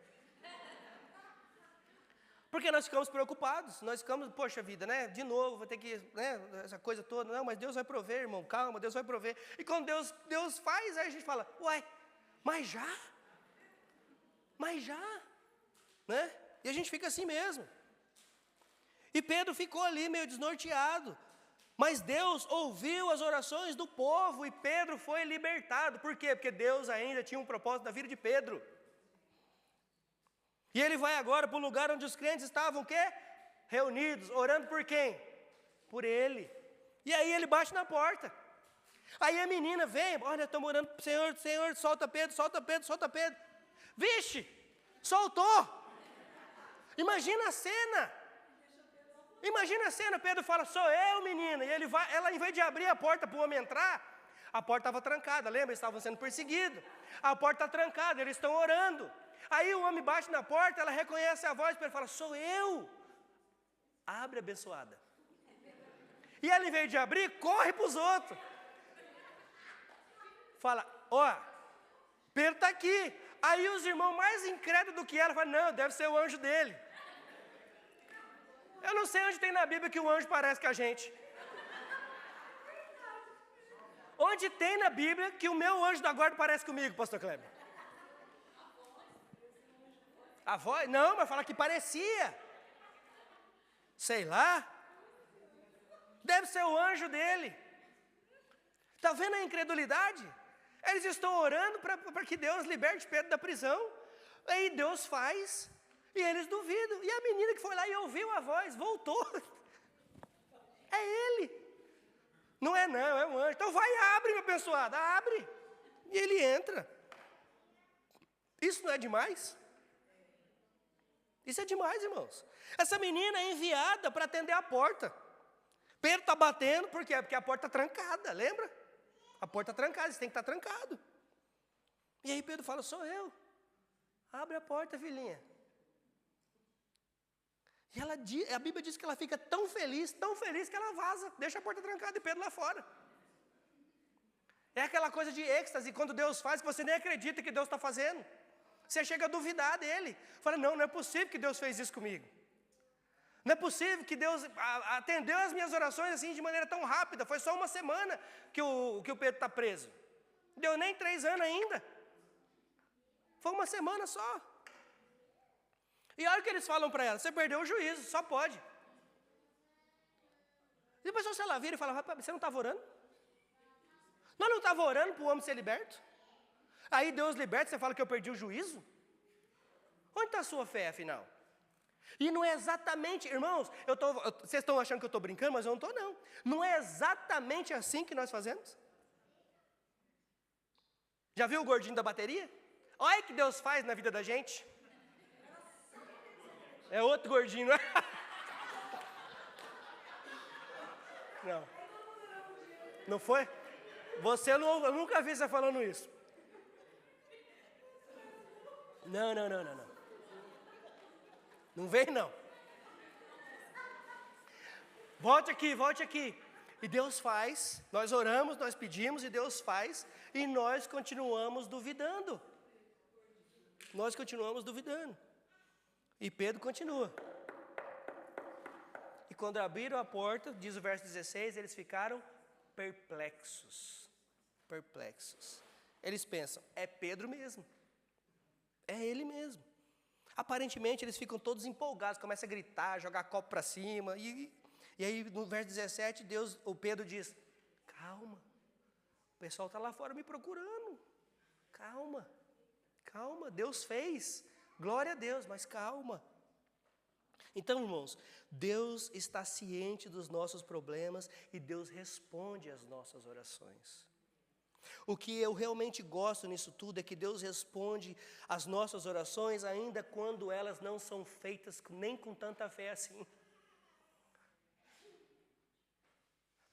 Porque nós ficamos preocupados, nós ficamos, poxa vida, né? De novo, vou ter que, né? Essa coisa toda. Não, mas Deus vai prover, irmão, calma, Deus vai prover. E quando Deus faz, aí a gente fala, uai, mas já? Mas já? Né? E a gente fica assim mesmo. E Pedro ficou ali meio desnorteado. Mas Deus ouviu as orações do povo e Pedro foi libertado. Por quê? Porque Deus ainda tinha um propósito na vida de Pedro. E ele vai agora para o lugar onde os crentes estavam, o quê? Reunidos, orando por quem? Por ele. E aí ele bate na porta. Aí a menina vem, olha, estamos orando, Senhor, solta Pedro, solta Pedro, solta Pedro. Vixe, soltou. Imagina a cena. Imagina a cena, Pedro fala, sou eu, menina. E ela, em vez de abrir a porta para o homem entrar, a porta estava trancada, lembra? Eles estavam sendo perseguidos. A porta está trancada, eles estão orando. Aí o homem bate na porta, ela reconhece a voz, Pedro fala, sou eu. Abre, abençoada. E ela, em vez de abrir, corre para os outros. Fala, ó, Pedro está aqui. Aí os irmãos mais incrédulos do que ela falam, não, deve ser o anjo dele. Eu não sei onde tem na Bíblia que o anjo parece com a gente. Onde tem na Bíblia que o meu anjo da guarda parece comigo, pastor Kleber? A voz? Não, mas fala que parecia. Sei lá. Deve ser o anjo dele. Está vendo a incredulidade? Eles estão orando para que Deus liberte Pedro da prisão. Aí Deus faz. E eles duvidam. E a menina que foi lá e ouviu a voz, voltou. É ele. Não, é um anjo. Então vai, abre, meu abençoado, abre. E ele entra. Isso não é demais? Isso é demais, irmãos. Essa menina é enviada para atender a porta. Pedro está batendo, por quê? Porque a porta está trancada, lembra? A porta está trancada, você tem que estar trancado. E aí Pedro fala, sou eu. Abre a porta, filhinha. E a Bíblia diz que ela fica tão feliz que ela vaza, deixa a porta trancada e Pedro lá fora. É aquela coisa de êxtase, quando Deus faz, que você nem acredita que Deus está fazendo. Você chega a duvidar dele. Fala, não é possível que Deus fez isso comigo. Não é possível que Deus atendeu as minhas orações assim de maneira tão rápida. Foi só uma semana que o Pedro está preso. Deu nem 3 anos ainda. Foi uma semana só. E olha o que eles falam para ela, você perdeu o juízo, só pode. E depois se ela vira e fala, você não estava orando? Nós não estava orando para o homem ser liberto? Aí Deus liberta, você fala que eu perdi o juízo? Onde está a sua fé, afinal? E não é exatamente, irmãos, vocês estão achando que eu estou brincando, mas eu não estou não. Não é exatamente assim que nós fazemos? Já viu o gordinho da bateria? Olha o que Deus faz na vida da gente. É outro gordinho, não é? Não. Não foi? Eu nunca vi você falando isso. Não. Não vem, não. Volte aqui. E Deus faz, nós oramos, nós pedimos e Deus faz, e nós continuamos duvidando. E Pedro continua. E quando abriram a porta, diz o verso 16, eles ficaram perplexos. Eles pensam, é Pedro mesmo. É ele mesmo. Aparentemente eles ficam todos empolgados, começam a gritar, jogar copo para cima. E aí no verso 17, o Pedro diz, calma, o pessoal está lá fora me procurando. Calma, Deus fez. Glória a Deus, mas calma. Então, irmãos, Deus está ciente dos nossos problemas e Deus responde às nossas orações. O que eu realmente gosto nisso tudo é que Deus responde às nossas orações ainda quando elas não são feitas nem com tanta fé assim.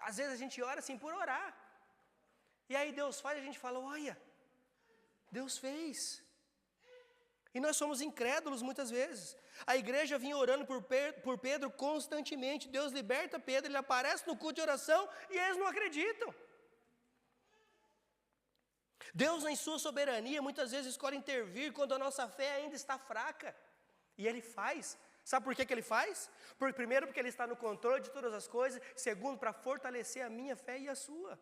Às vezes a gente ora assim por orar. E aí Deus faz e a gente fala, olha, Deus fez. E nós somos incrédulos muitas vezes. A igreja vinha orando por Pedro constantemente. Deus liberta Pedro, ele aparece no culto de oração e eles não acreditam. Deus, em sua soberania, muitas vezes escolhe intervir quando a nossa fé ainda está fraca. E Ele faz. Sabe por que Ele faz? Primeiro, porque Ele está no controle de todas as coisas. Segundo, para fortalecer a minha fé e a sua.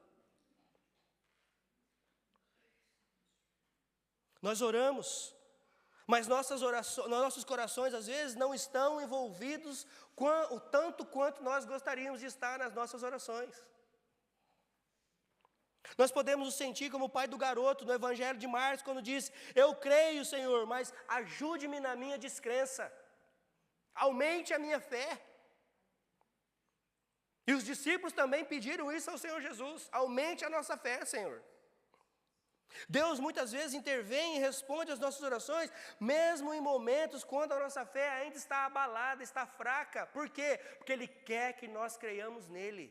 Nós oramos, mas nossos corações às vezes não estão envolvidos o tanto quanto nós gostaríamos de estar nas nossas orações. Nós podemos nos sentir como o pai do garoto no Evangelho de Marcos, quando diz, eu creio, Senhor, mas ajude-me na minha descrença, aumente a minha fé. E os discípulos também pediram isso ao Senhor Jesus, aumente a nossa fé, Senhor. Deus muitas vezes intervém e responde às nossas orações, mesmo em momentos quando a nossa fé ainda está abalada, está fraca. Por quê? Porque Ele quer que nós creiamos nele.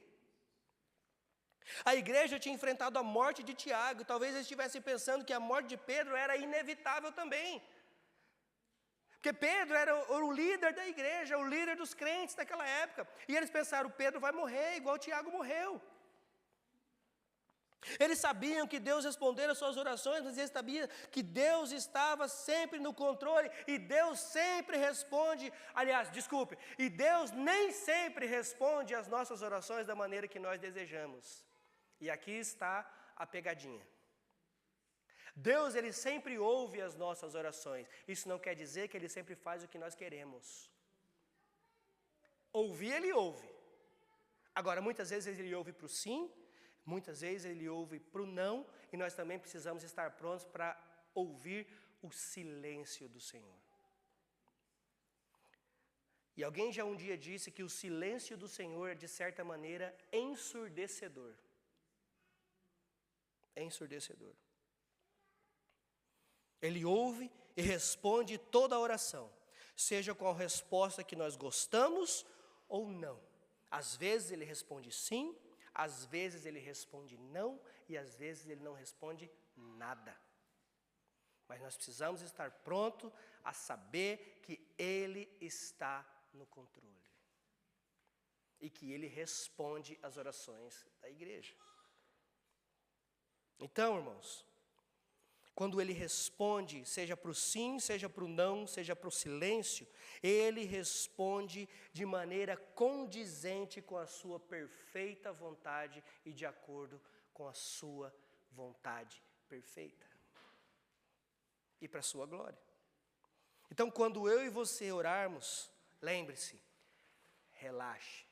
A igreja tinha enfrentado a morte de Tiago, talvez eles estivessem pensando que a morte de Pedro era inevitável também. Porque Pedro era o líder da igreja, o líder dos crentes daquela época. E eles pensaram, Pedro vai morrer igual Tiago morreu. Eles sabiam que Deus respondera às suas orações, mas eles sabiam que Deus estava sempre no controle, e Deus sempre responde, e Deus nem sempre responde às nossas orações da maneira que nós desejamos. E aqui está a pegadinha. Deus, Ele sempre ouve as nossas orações. Isso não quer dizer que Ele sempre faz o que nós queremos. Ouvir, Ele ouve. Agora, muitas vezes Ele ouve para o sim, muitas vezes Ele ouve para o não, e nós também precisamos estar prontos para ouvir o silêncio do Senhor. E alguém já um dia disse que o silêncio do Senhor é, de certa maneira, ensurdecedor. É ensurdecedor. Ele ouve e responde toda a oração, seja com a resposta que nós gostamos ou não. Às vezes Ele responde sim, às vezes Ele responde não, e às vezes Ele não responde nada. Mas nós precisamos estar prontos a saber que Ele está no controle. E que Ele responde às orações da igreja. Então, irmãos, quando Ele responde, seja para o sim, seja para o não, seja para o silêncio, Ele responde de maneira condizente com a sua perfeita vontade e de acordo com a sua vontade perfeita. E para a sua glória. Então, quando eu e você orarmos, lembre-se, relaxe,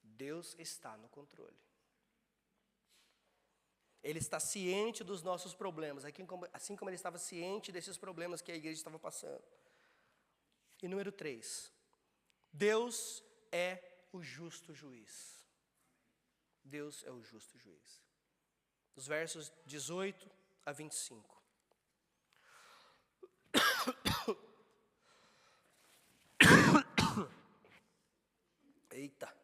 Deus está no controle. Ele está ciente dos nossos problemas, assim como Ele estava ciente desses problemas que a igreja estava passando. E número 3, Deus é o justo juiz. Deus é o justo juiz. Os versos 18 a 25. Eita.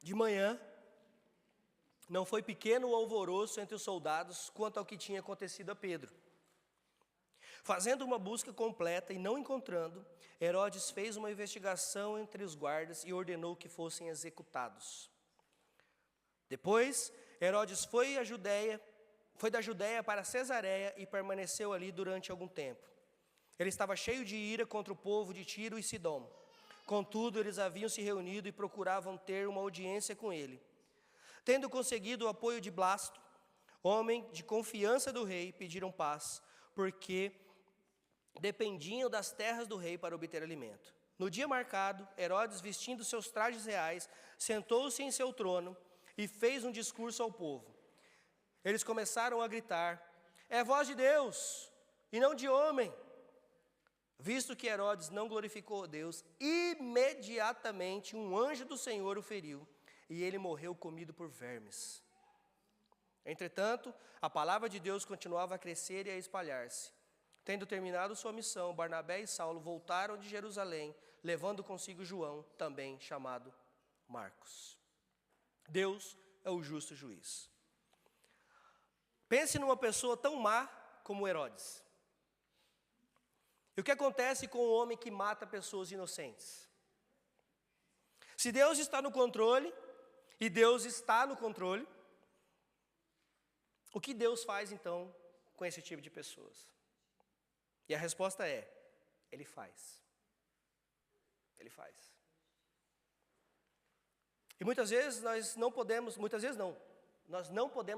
De manhã, não foi pequeno o alvoroço entre os soldados quanto ao que tinha acontecido a Pedro. Fazendo uma busca completa e não encontrando, Herodes fez uma investigação entre os guardas e ordenou que fossem executados. Depois, Herodes foi da Judéia para Cesareia e permaneceu ali durante algum tempo. Ele estava cheio de ira contra o povo de Tiro e Sidom. Contudo, eles haviam se reunido e procuravam ter uma audiência com ele. Tendo conseguido o apoio de Blasto, homem de confiança do rei, pediram paz, porque dependiam das terras do rei para obter alimento. No dia marcado, Herodes, vestindo seus trajes reais, sentou-se em seu trono e fez um discurso ao povo. Eles começaram a gritar, é voz de Deus e não de homem. Visto que Herodes não glorificou a Deus, imediatamente um anjo do Senhor o feriu, e ele morreu comido por vermes. Entretanto, a palavra de Deus continuava a crescer e a espalhar-se. Tendo terminado sua missão, Barnabé e Saulo voltaram de Jerusalém, levando consigo João, também chamado Marcos. Deus é o justo juiz. Pense numa pessoa tão má como Herodes. E o que acontece com o homem que mata pessoas inocentes? Se Deus está no controle, e Deus está no controle, o que Deus faz então com esse tipo de pessoas? E a resposta é: Ele faz. Ele faz. E muitas vezes nós não podemos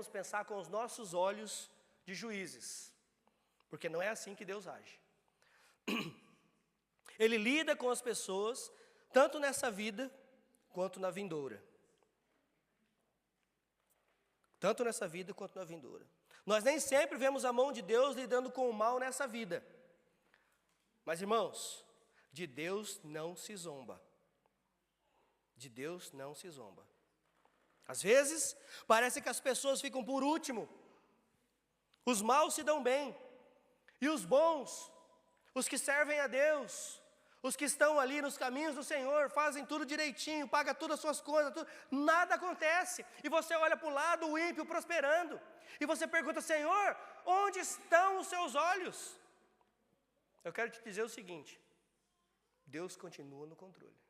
pensar com os nossos olhos de juízes, porque não é assim que Deus age. Ele lida com as pessoas, tanto nessa vida, quanto na vindoura. Tanto nessa vida, quanto na vindoura. Nós nem sempre vemos a mão de Deus lidando com o mal nessa vida. Mas, irmãos, de Deus não se zomba. De Deus não se zomba. Às vezes, parece que as pessoas ficam por último. Os maus se dão bem. E os bons, os que servem a Deus, os que estão ali nos caminhos do Senhor, fazem tudo direitinho, pagam todas as suas coisas, nada acontece. E você olha para o lado, o ímpio prosperando. E você pergunta: Senhor, onde estão os seus olhos? Eu quero te dizer o seguinte: Deus continua no controle.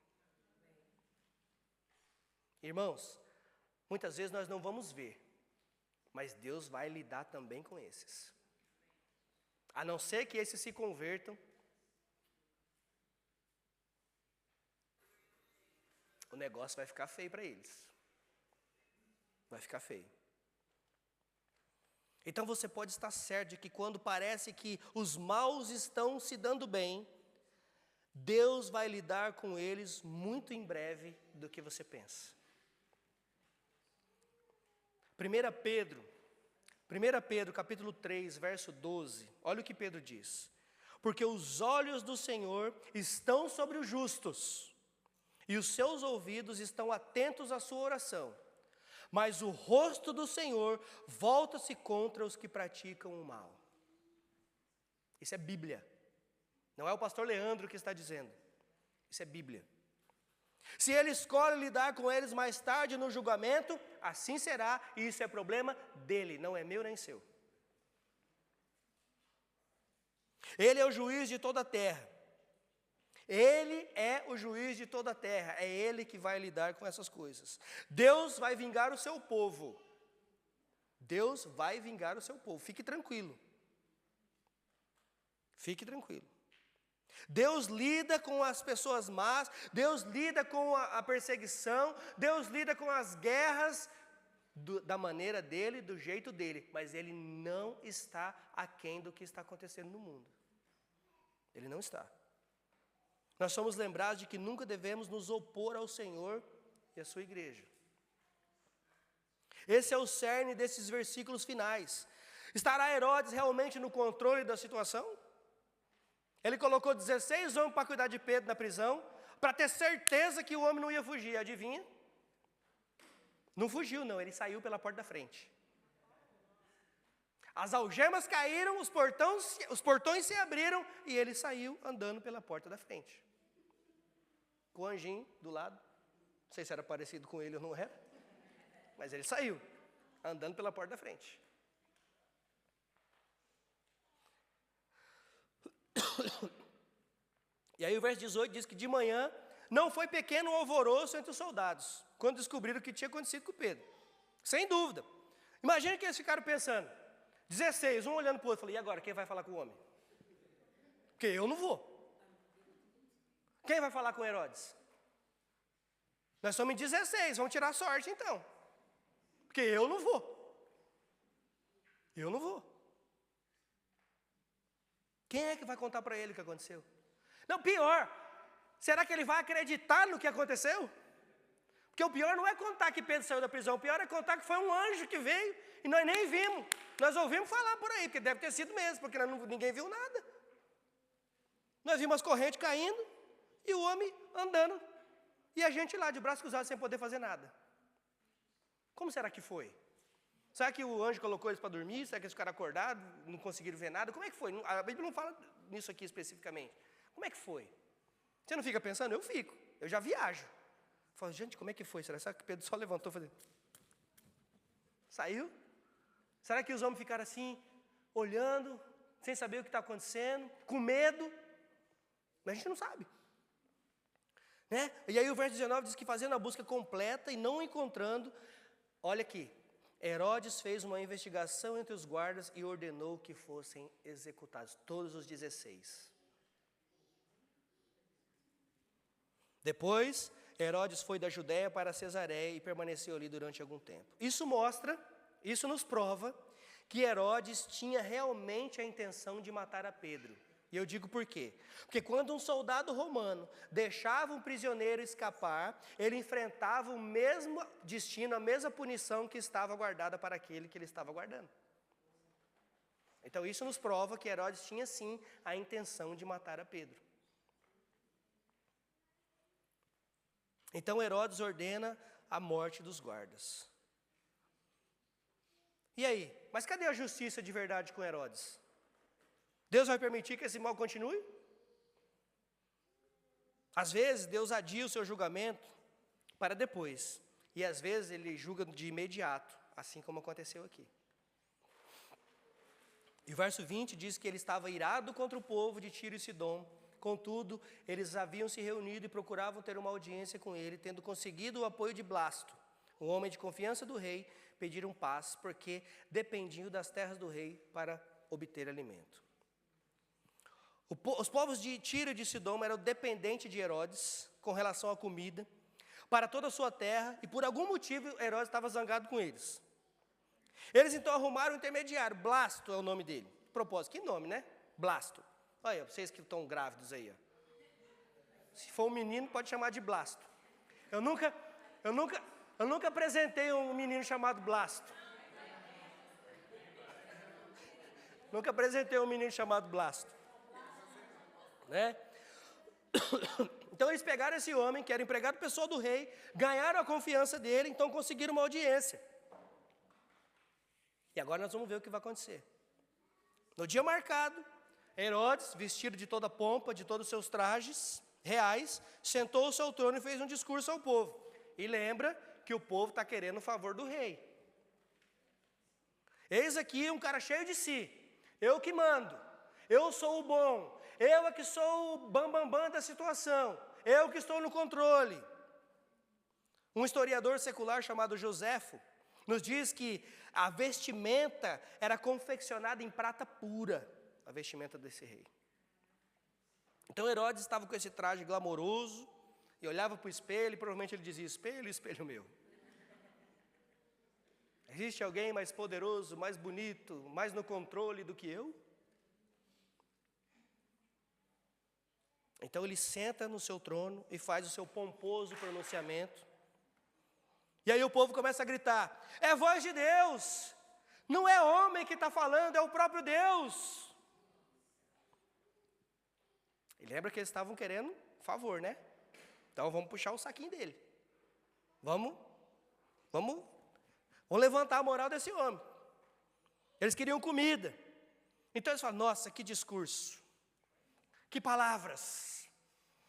Irmãos, muitas vezes nós não vamos ver, mas Deus vai lidar também com esses. A não ser que esses se convertam, o negócio vai ficar feio para eles. Vai ficar feio. Então você pode estar certo de que quando parece que os maus estão se dando bem, Deus vai lidar com eles muito em breve do que você pensa. 1 Pedro capítulo 3, verso 12, olha o que Pedro diz: porque os olhos do Senhor estão sobre os justos, e os seus ouvidos estão atentos à sua oração, mas o rosto do Senhor volta-se contra os que praticam o mal. Isso é Bíblia, não é o pastor Leandro que está dizendo, isso é Bíblia. Se ele escolhe lidar com eles mais tarde no julgamento, assim será, e isso é problema dele, não é meu nem seu. Ele é o juiz de toda a terra. Ele é o juiz de toda a terra, é Ele que vai lidar com essas coisas. Deus vai vingar o seu povo. Deus vai vingar o seu povo, fique tranquilo. Fique tranquilo. Deus lida com as pessoas más, Deus lida com a perseguição, Deus lida com as guerras da maneira dele, do jeito dele, mas Ele não está aquém do que está acontecendo no mundo. Ele não está. Nós somos lembrados de que nunca devemos nos opor ao Senhor e à sua igreja. Esse é o cerne desses versículos finais. Estará Herodes realmente no controle da situação? Ele colocou 16 homens para cuidar de Pedro na prisão, para ter certeza que o homem não ia fugir. Adivinha? Não fugiu não, ele saiu pela porta da frente. As algemas caíram, os portões se abriram e ele saiu andando pela porta da frente. Com o anjinho do lado, não sei se era parecido com ele ou não era, mas ele saiu, andando pela porta da frente. E aí o verso 18 diz que de manhã não foi pequeno o alvoroço entre os soldados, quando descobriram o que tinha acontecido com Pedro. Sem dúvida. Imagina que eles ficaram pensando, 16, um olhando para o outro, falei: e agora, quem vai falar com o homem? Porque eu não vou. Quem vai falar com Herodes? Nós somos em 16, vamos tirar sorte então. Porque eu não vou. Eu não vou. Quem é que vai contar para ele o que aconteceu? Não, pior, será que ele vai acreditar no que aconteceu? Porque o pior não é contar que Pedro saiu da prisão, o pior é contar que foi um anjo que veio e nós nem vimos. Nós ouvimos falar por aí, porque deve ter sido mesmo, porque ninguém viu nada. Nós vimos as correntes caindo e o homem andando e a gente lá de braços cruzados sem poder fazer nada. Como será que foi? Será que o anjo colocou eles para dormir? Será que eles ficaram acordados, não conseguiram ver nada? Como é que foi? A Bíblia não fala nisso aqui especificamente. Como é que foi? Você não fica pensando? Eu fico. Eu já viajo. Fala, gente, como é que foi? Será que Pedro só levantou e falou, saiu? Será que os homens ficaram assim, olhando, sem saber o que está acontecendo, com medo? Mas a gente não sabe. Né? E aí o verso 19 diz que fazendo a busca completa e não encontrando, olha aqui, Herodes fez uma investigação entre os guardas e ordenou que fossem executados, todos os 16. Depois, Herodes foi da Judéia para Cesareia e permaneceu ali durante algum tempo. Isso nos prova que Herodes tinha realmente a intenção de matar a Pedro. E eu digo por quê? Porque quando um soldado romano deixava um prisioneiro escapar, ele enfrentava o mesmo destino, a mesma punição que estava guardada para aquele que ele estava guardando. Então isso nos prova que Herodes tinha sim a intenção de matar a Pedro. Então Herodes ordena a morte dos guardas. E aí? Mas cadê a justiça de verdade com Herodes? Deus vai permitir que esse mal continue? Às vezes, Deus adia o seu julgamento para depois. E às vezes, Ele julga de imediato, assim como aconteceu aqui. E o verso 20 diz que ele estava irado contra o povo de Tiro e Sidom. Contudo, eles haviam se reunido e procuravam ter uma audiência com ele, tendo conseguido o apoio de Blasto, um homem de confiança do rei, pediram paz, porque dependiam das terras do rei para obter alimento. Os povos de Tiro e de Sidom eram dependentes de Herodes com relação à comida, para toda a sua terra, e por algum motivo Herodes estava zangado com eles. Eles então arrumaram um intermediário, Blasto é o nome dele. Propósito, que nome, né? Blasto. Olha, vocês que estão grávidos aí, ó. Se for um menino, pode chamar de Blasto. Eu nunca apresentei um menino chamado Blasto. Nunca apresentei um menino chamado Blasto. Né? Então eles pegaram esse homem, que era empregado pessoal do rei, ganharam a confiança dele, então conseguiram uma audiência. E agora nós vamos ver o que vai acontecer. No dia marcado, Herodes, vestido de toda a pompa, de todos os seus trajes reais, sentou-se ao trono e fez um discurso ao povo. E lembra que o povo está querendo o favor do rei. Eis aqui um cara cheio de si, eu que mando, eu sou o bom, eu é que sou o bambambam da situação, eu que estou no controle. Um historiador secular chamado Joséfo nos diz que a vestimenta era confeccionada em prata pura, a vestimenta desse rei. Então Herodes estava com esse traje glamouroso e olhava para o espelho e provavelmente ele dizia, espelho, espelho meu. Existe alguém mais poderoso, mais bonito, mais no controle do que eu? Então ele senta no seu trono e faz o seu pomposo pronunciamento. E aí o povo começa a gritar, é voz de Deus, não é homem que está falando, é o próprio Deus. E lembra que eles estavam querendo favor, né? Então vamos puxar o saquinho dele. Vamos levantar a moral desse homem. Eles queriam comida. Então eles falam, nossa, que discurso. Que palavras.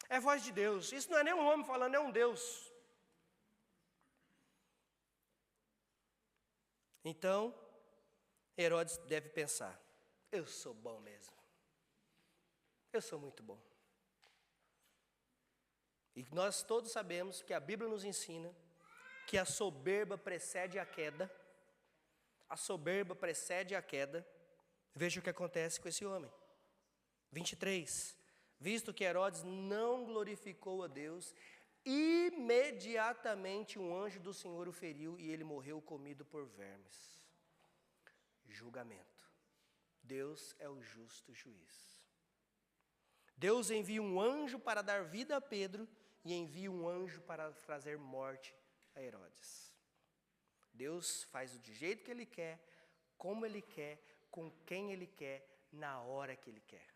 É voz de Deus. Isso não é nem um homem falando, é um Deus. Então, Herodes deve pensar, eu sou bom mesmo. Eu sou muito bom. E nós todos sabemos que a Bíblia nos ensina que a soberba precede a queda. A soberba precede a queda. Veja o que acontece com esse homem. 23. Visto que Herodes não glorificou a Deus, imediatamente um anjo do Senhor o feriu e ele morreu comido por vermes. Julgamento. Deus é o justo juiz. Deus envia um anjo para dar vida a Pedro e envia um anjo para trazer morte a Herodes. Deus faz do jeito que Ele quer, como Ele quer, com quem Ele quer, na hora que Ele quer.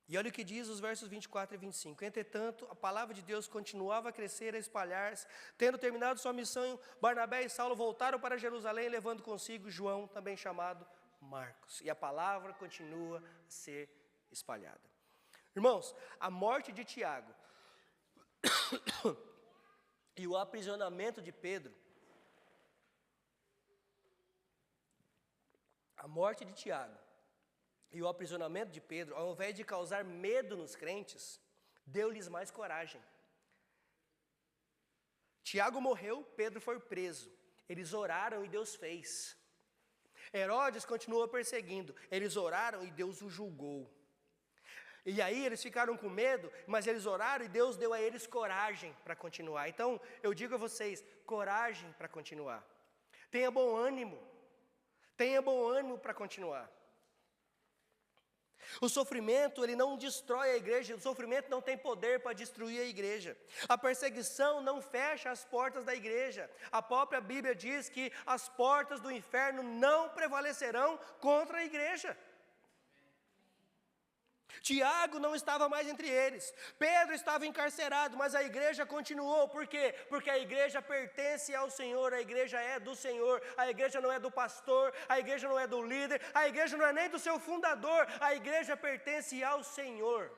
E olha o que diz os versos 24 e 25. Entretanto, a palavra de Deus continuava a crescer, a espalhar-se. Tendo terminado sua missão, Barnabé e Saulo voltaram para Jerusalém, levando consigo João, também chamado Marcos. E a palavra continua a ser espalhada. Irmãos, a morte de Tiago e o aprisionamento de Pedro, a morte de Tiago e o aprisionamento de Pedro, ao invés de causar medo nos crentes, deu-lhes mais coragem. Tiago morreu, Pedro foi preso. Eles oraram e Deus fez. Herodes continuou perseguindo. Eles oraram e Deus o julgou. E aí eles ficaram com medo, mas eles oraram e Deus deu a eles coragem para continuar. Então, eu digo a vocês, coragem para continuar. Tenha bom ânimo. Tenha bom ânimo para continuar. O sofrimento, ele não destrói a igreja, o sofrimento não tem poder para destruir a igreja. A perseguição não fecha as portas da igreja. A própria Bíblia diz que as portas do inferno não prevalecerão contra a igreja. Tiago não estava mais entre eles. Pedro estava encarcerado, mas a igreja continuou. Por quê? Porque a igreja pertence ao Senhor, a igreja é do Senhor, a igreja não é do pastor, a igreja não é do líder, a igreja não é nem do seu fundador, a igreja pertence ao Senhor.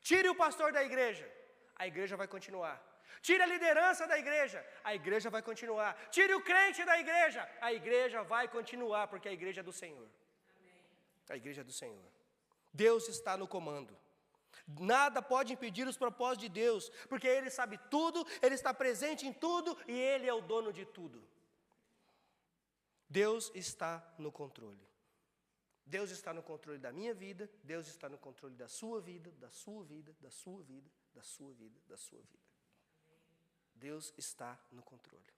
Tire o pastor da igreja, a igreja vai continuar. Tire a liderança da igreja vai continuar. Tire o crente da igreja, a igreja vai continuar, porque a igreja é do Senhor. A igreja é do Senhor. Deus está no comando. Nada pode impedir os propósitos de Deus, porque Ele sabe tudo, Ele está presente em tudo e Ele é o dono de tudo. Deus está no controle. Deus está no controle da minha vida, Deus está no controle da sua vida, da sua vida, da sua vida, da sua vida, da sua vida. Deus está no controle.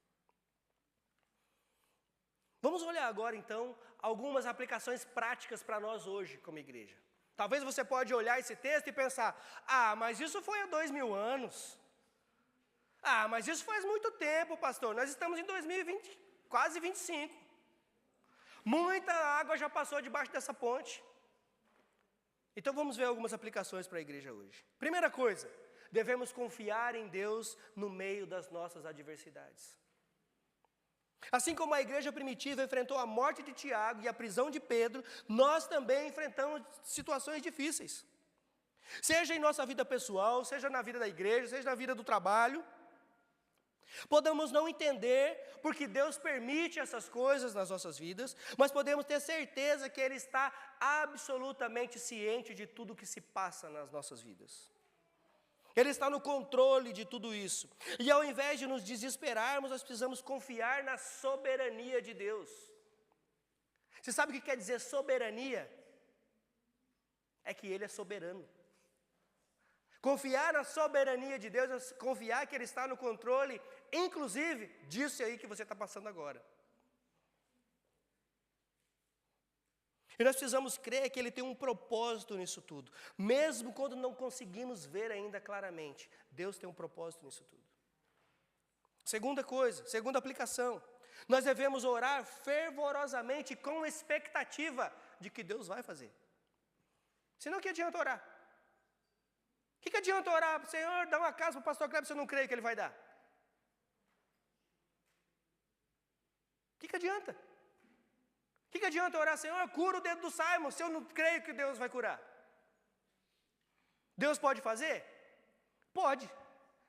Vamos olhar agora então algumas aplicações práticas para nós hoje como igreja. Talvez você pode olhar esse texto e pensar, mas isso foi há 2000 anos. Mas isso faz muito tempo, pastor. Nós estamos em 2020, quase 25. Muita água já passou debaixo dessa ponte. Então vamos ver algumas aplicações para a igreja hoje. Primeira coisa, devemos confiar em Deus no meio das nossas adversidades. Assim como a igreja primitiva enfrentou a morte de Tiago e a prisão de Pedro, nós também enfrentamos situações difíceis. Seja em nossa vida pessoal, seja na vida da igreja, seja na vida do trabalho. Podemos não entender porque Deus permite essas coisas nas nossas vidas, mas podemos ter certeza que Ele está absolutamente ciente de tudo que se passa nas nossas vidas. Ele está no controle de tudo isso. E ao invés de nos desesperarmos, nós precisamos confiar na soberania de Deus. Você sabe o que quer dizer soberania? É que Ele é soberano. Confiar na soberania de Deus é confiar que Ele está no controle, inclusive disso aí que você está passando agora. E nós precisamos crer que Ele tem um propósito nisso tudo. Mesmo quando não conseguimos ver ainda claramente, Deus tem um propósito nisso tudo. Segunda coisa, segunda aplicação. Nós devemos orar fervorosamente com expectativa de que Deus vai fazer. Senão, o que adianta orar? O que adianta orar? Senhor, dá uma casa para o pastor Kleber, se eu não creio que Ele vai dar. O que adianta? O que adianta orar, Senhor, cura o dedo do Simon, se eu não creio que Deus vai curar? Deus pode fazer? Pode,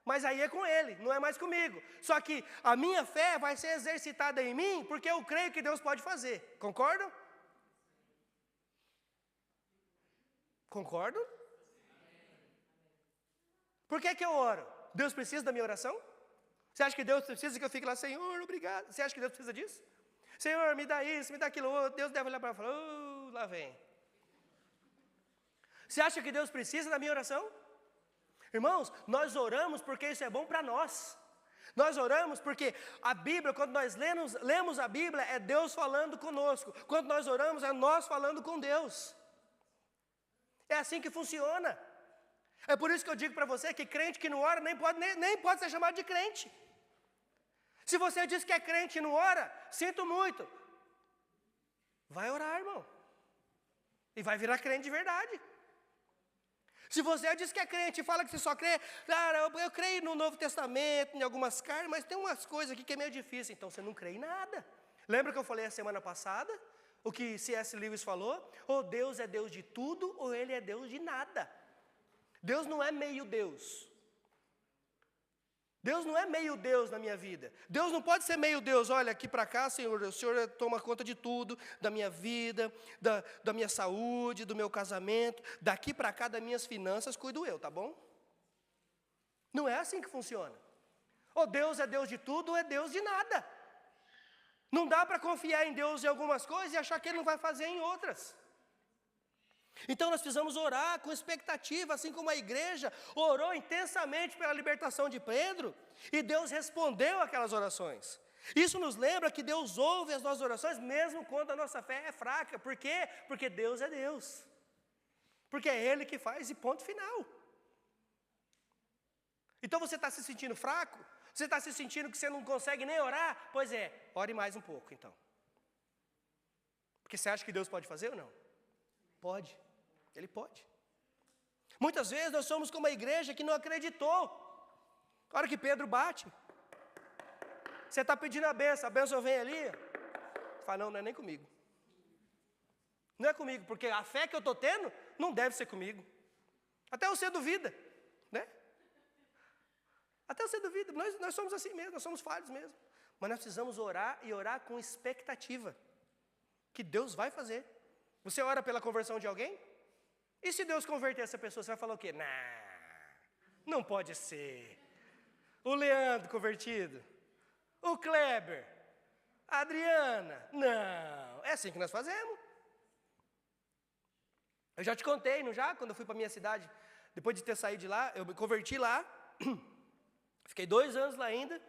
mas aí é com Ele, não é mais comigo. Só que a minha fé vai ser exercitada em mim, porque eu creio que Deus pode fazer. Concordam? Concordam? Por que eu oro? Deus precisa da minha oração? Você acha que Deus precisa que eu fique lá, Senhor, obrigado? Você acha que Deus precisa disso? Senhor, me dá isso, me dá aquilo outro. Deus deve olhar para mim e falar, lá vem. Você acha que Deus precisa da minha oração? Irmãos, nós oramos porque isso é bom para nós. Nós oramos porque a Bíblia, quando nós lemos a Bíblia, é Deus falando conosco. Quando nós oramos, é nós falando com Deus. É assim que funciona. É por isso que eu digo para você que crente que não ora nem pode ser chamado de crente. Se você diz que é crente e não ora, sinto muito. Vai orar, irmão. E vai virar crente de verdade. Se você diz que é crente e fala que você só crê, cara, eu creio no Novo Testamento, em algumas cartas, mas tem umas coisas aqui que é meio difícil. Então você não crê em nada. Lembra que eu falei a semana passada? o que C.S. Lewis falou, ou Deus é Deus de tudo, ou Ele é Deus de nada. Deus não é meio Deus. Deus não é meio Deus na minha vida. Deus não pode ser meio Deus. Olha, aqui para cá, Senhor, o Senhor toma conta de tudo, da minha vida, da minha saúde, do meu casamento. Daqui para cá, das minhas finanças, cuido eu, tá bom? Não é assim que funciona. Ou Deus é Deus de tudo, ou é Deus de nada. Não dá para confiar em Deus em algumas coisas e achar que Ele não vai fazer em outras. Então nós precisamos orar com expectativa, assim como a igreja orou intensamente pela libertação de Pedro, e Deus respondeu aquelas orações. Isso nos lembra que Deus ouve as nossas orações, mesmo quando a nossa fé é fraca. Por quê? Porque Deus é Deus. Porque é Ele que faz e ponto final. Então você está se sentindo fraco? Você está se sentindo que você não consegue nem orar? Pois é, ore mais um pouco então. Porque você acha que Deus pode fazer ou não? Pode. Ele pode. Muitas vezes nós somos como a igreja que não acreditou. A hora que Pedro bate, você está pedindo a benção vem ali. Você fala, não, não é nem comigo. Não é comigo, porque a fé que eu estou tendo não deve ser comigo. Até você duvida, né? Até você duvida. Nós somos assim mesmo, nós somos falhos mesmo. Mas nós precisamos orar e orar com expectativa. Que Deus vai fazer. Você ora pela conversão de alguém? E se Deus converter essa pessoa, você vai falar o quê? Não pode ser. O Leandro convertido. O Kleber. A Adriana. Não. É assim que nós fazemos. Eu já te contei, não já? Quando eu fui para a minha cidade, depois de ter saído de lá, eu me converti lá. Fiquei 2 anos lá ainda.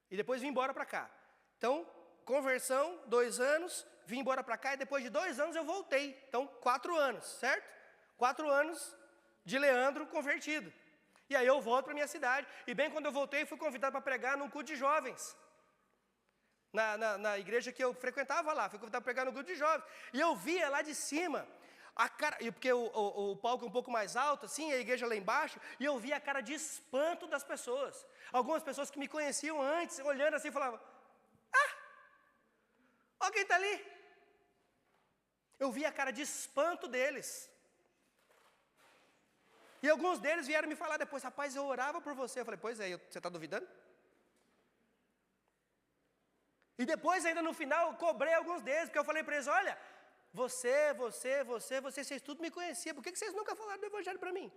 E depois vim embora para cá. Então, conversão, 2 anos. Vim embora para cá e depois de 2 anos eu voltei. Então, 4 anos, certo? 4 anos de Leandro convertido. E aí eu volto para a minha cidade. E bem quando eu voltei, fui convidado para pregar num culto de jovens. Na igreja que eu frequentava lá. Fui convidado para pregar no culto de jovens. E eu via lá de cima, porque o palco é um pouco mais alto, assim, a igreja lá embaixo. E eu via a cara de espanto das pessoas. Algumas pessoas que me conheciam antes, olhando assim, falavam, olha quem está ali. Eu vi a cara de espanto deles. E alguns deles vieram me falar depois, rapaz, eu orava por você. Eu falei, pois é, você está duvidando? E depois, ainda no final, eu cobrei alguns deles, porque eu falei para eles, olha, vocês tudo me conheciam, por que vocês nunca falaram do evangelho para mim?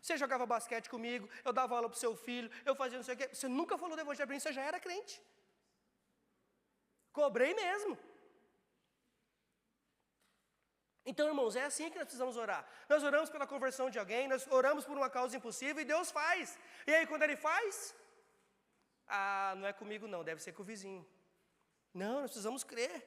Você jogava basquete comigo, eu dava aula para o seu filho, eu fazia não sei o quê, você nunca falou do evangelho para mim, você já era crente. Cobrei mesmo. Então, irmãos, é assim que nós precisamos orar. Nós oramos pela conversão de alguém, nós oramos por uma causa impossível e Deus faz. E aí, quando Ele faz, não é comigo não, deve ser com o vizinho. Não, nós precisamos crer.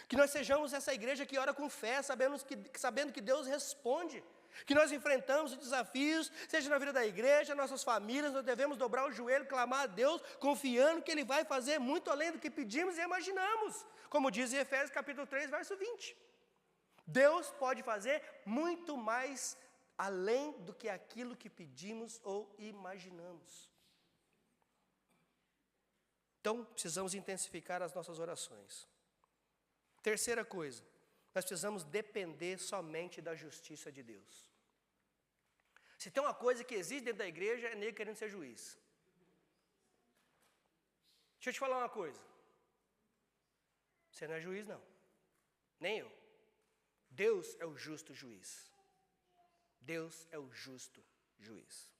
Que nós sejamos essa igreja que ora com fé, sabendo que Deus responde. Que nós enfrentamos os desafios, seja na vida da igreja, nossas famílias, nós devemos dobrar o joelho, clamar a Deus, confiando que Ele vai fazer muito além do que pedimos e imaginamos. Como diz em Efésios capítulo 3, verso 20. Deus pode fazer muito mais além do que aquilo que pedimos ou imaginamos. Então, precisamos intensificar as nossas orações. Terceira coisa, nós precisamos depender somente da justiça de Deus. Se tem uma coisa que existe dentro da igreja, é nego querendo ser juiz. Deixa eu te falar uma coisa. Você não é juiz, não. Nem eu. Deus é o justo juiz. Deus é o justo juiz.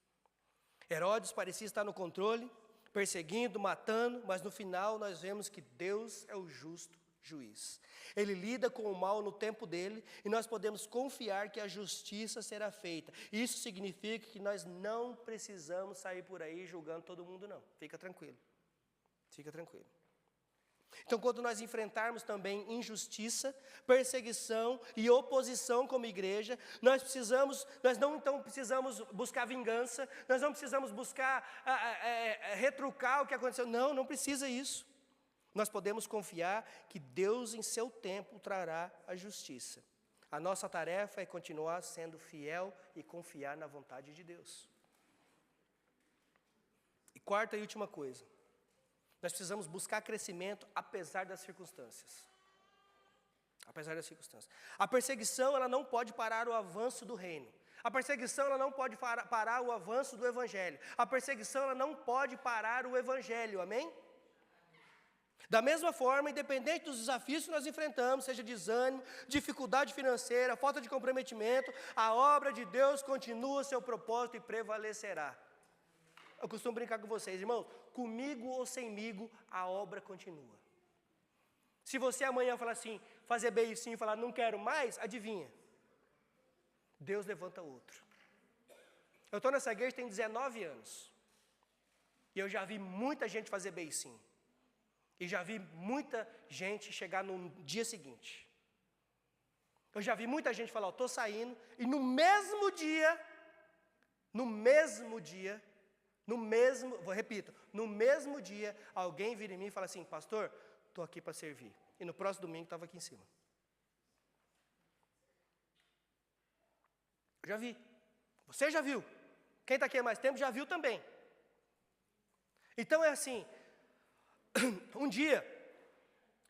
Herodes parecia estar no controle, perseguindo, matando, mas no final nós vemos que Deus é o justo juiz. Ele lida com o mal no tempo dele e nós podemos confiar que a justiça será feita. Isso significa que nós não precisamos sair por aí julgando todo mundo, não. Fica tranquilo. Fica tranquilo. Então, quando nós enfrentarmos também injustiça, perseguição e oposição como igreja, nós não então precisamos buscar vingança, nós não precisamos buscar retrucar o que aconteceu. Não precisa isso. Nós podemos confiar que Deus em seu tempo trará a justiça. A nossa tarefa é continuar sendo fiel e confiar na vontade de Deus. E quarta e última coisa. Nós precisamos buscar crescimento apesar das circunstâncias. Apesar das circunstâncias. A perseguição, ela não pode parar o avanço do reino. A perseguição, ela não pode parar o avanço do evangelho. A perseguição, ela não pode parar o evangelho, amém? Da mesma forma, independente dos desafios que nós enfrentamos, seja desânimo, dificuldade financeira, falta de comprometimento, a obra de Deus continua seu propósito e prevalecerá. Eu costumo brincar com vocês, irmãos, comigo ou semigo, a obra continua. Se você amanhã falar assim, fazer beicinho e falar não quero mais, adivinha? Deus levanta outro. Eu estou nessa igreja tem 19 anos. E eu já vi muita gente fazer beicinho. E já vi muita gente chegar no dia seguinte. Eu já vi muita gente falar, estou saindo, e no mesmo dia, repito, no mesmo dia, alguém vira em mim e fala assim, pastor, estou aqui para servir. E no próximo domingo estava aqui em cima. Eu já vi. Você já viu. Quem está aqui há mais tempo já viu também. Então é assim, um dia,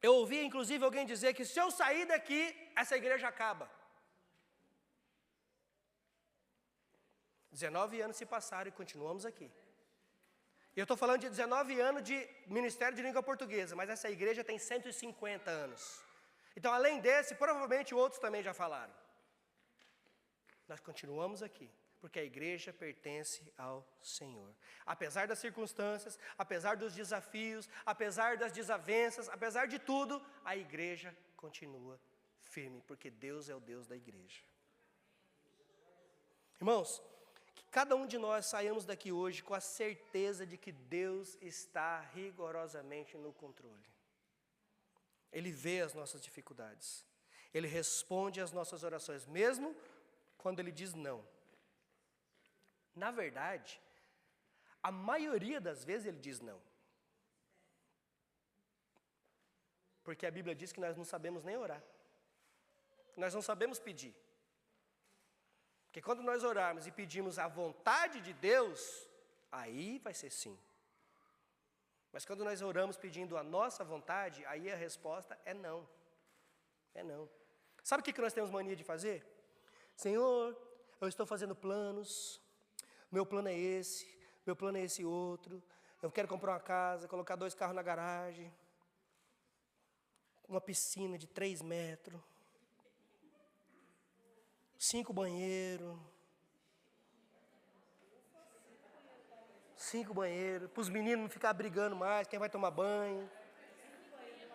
eu ouvi inclusive alguém dizer que se eu sair daqui, essa igreja acaba. 19 anos se passaram e continuamos aqui. E eu estou falando de 19 anos de Ministério de Língua Portuguesa, mas essa igreja tem 150 anos. Então, além desse, provavelmente outros também já falaram. Nós continuamos aqui, porque a igreja pertence ao Senhor. Apesar das circunstâncias, apesar dos desafios, apesar das desavenças, apesar de tudo, a igreja continua firme, porque Deus é o Deus da igreja. Irmãos, que cada um de nós saiamos daqui hoje com a certeza de que Deus está rigorosamente no controle. Ele vê as nossas dificuldades. Ele responde às nossas orações, mesmo quando Ele diz não. Na verdade, a maioria das vezes Ele diz não. Porque a Bíblia diz que nós não sabemos nem orar. Nós não sabemos pedir. Porque quando nós orarmos e pedimos a vontade de Deus, aí vai ser sim. Mas quando nós oramos pedindo a nossa vontade, aí a resposta é não. É não. Sabe o que nós temos mania de fazer? Senhor, eu estou fazendo planos, meu plano é esse outro, eu quero comprar uma casa, colocar 2 carros na garagem, uma piscina de 3 metros, 5 banheiros, 5 banheiros, para os meninos não ficarem brigando mais, quem vai tomar banho.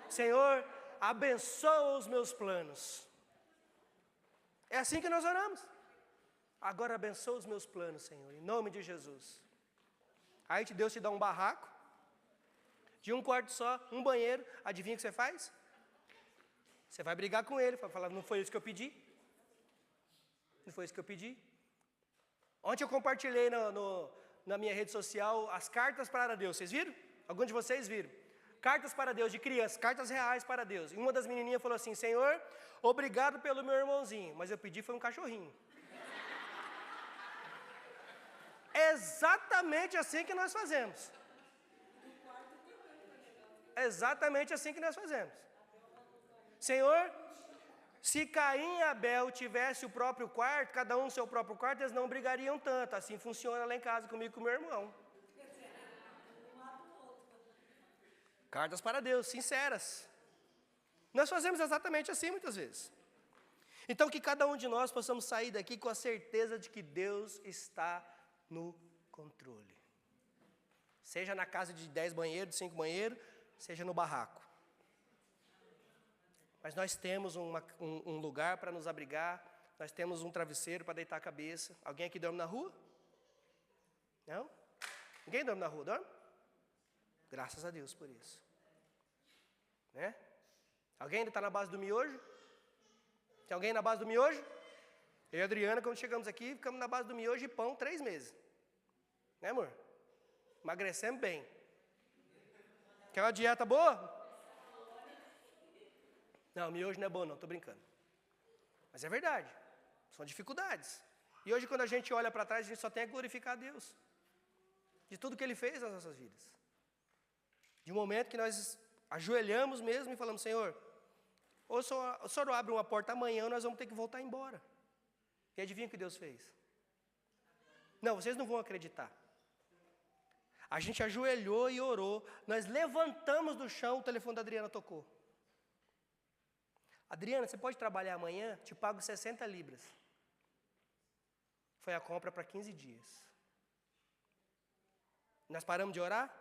Senhor, abençoa os meus planos. É assim que nós oramos. Agora abençoa os meus planos, Senhor, em nome de Jesus. Aí Deus te dá um barraco, de 1 quarto só, 1 banheiro, adivinha o que você faz? Você vai brigar com ele, vai falar, não foi isso que eu pedi. Não foi isso que eu pedi. Ontem eu compartilhei na minha rede social as cartas para Deus, vocês viram? Alguns de vocês viram? Cartas para Deus de criança, cartas reais para Deus. E uma das menininhas falou assim, Senhor, obrigado pelo meu irmãozinho, mas eu pedi foi um cachorrinho. É exatamente assim que nós fazemos. É exatamente assim que nós fazemos. Senhor, se Caim e Abel tivessem o próprio quarto, cada um o seu próprio quarto, eles não brigariam tanto. Assim funciona lá em casa comigo e com meu irmão. Cartas para Deus, sinceras. Nós fazemos exatamente assim muitas vezes. Então que cada um de nós possamos sair daqui com a certeza de que Deus está no controle. Seja na casa de 10 banheiros, de 5 banheiros, seja no barraco. Mas nós temos um lugar para nos abrigar, nós temos um travesseiro para deitar a cabeça. Alguém aqui dorme na rua? Não? Ninguém dorme na rua, dorme? Graças a Deus por isso. Né? Alguém ainda está na base do miojo? Tem alguém na base do miojo? Eu e a Adriana, quando chegamos aqui, ficamos na base do miojo e pão 3 meses. Né, amor? Emagrecemos bem. Quer uma dieta boa? Não, miojo não é bom não, estou brincando. Mas é verdade, são dificuldades. E hoje quando a gente olha para trás, a gente só tem a glorificar a Deus. De tudo que Ele fez nas nossas vidas. De um momento que nós ajoelhamos mesmo e falamos, Senhor, Ou o senhor abre uma porta amanhã, nós vamos ter que voltar embora. E adivinha o que Deus fez? Não, vocês não vão acreditar. A gente ajoelhou e orou, nós levantamos do chão, o telefone da Adriana tocou. Adriana, você pode trabalhar amanhã? Te pago 60 libras. Foi a compra para 15 dias. Nós paramos de orar?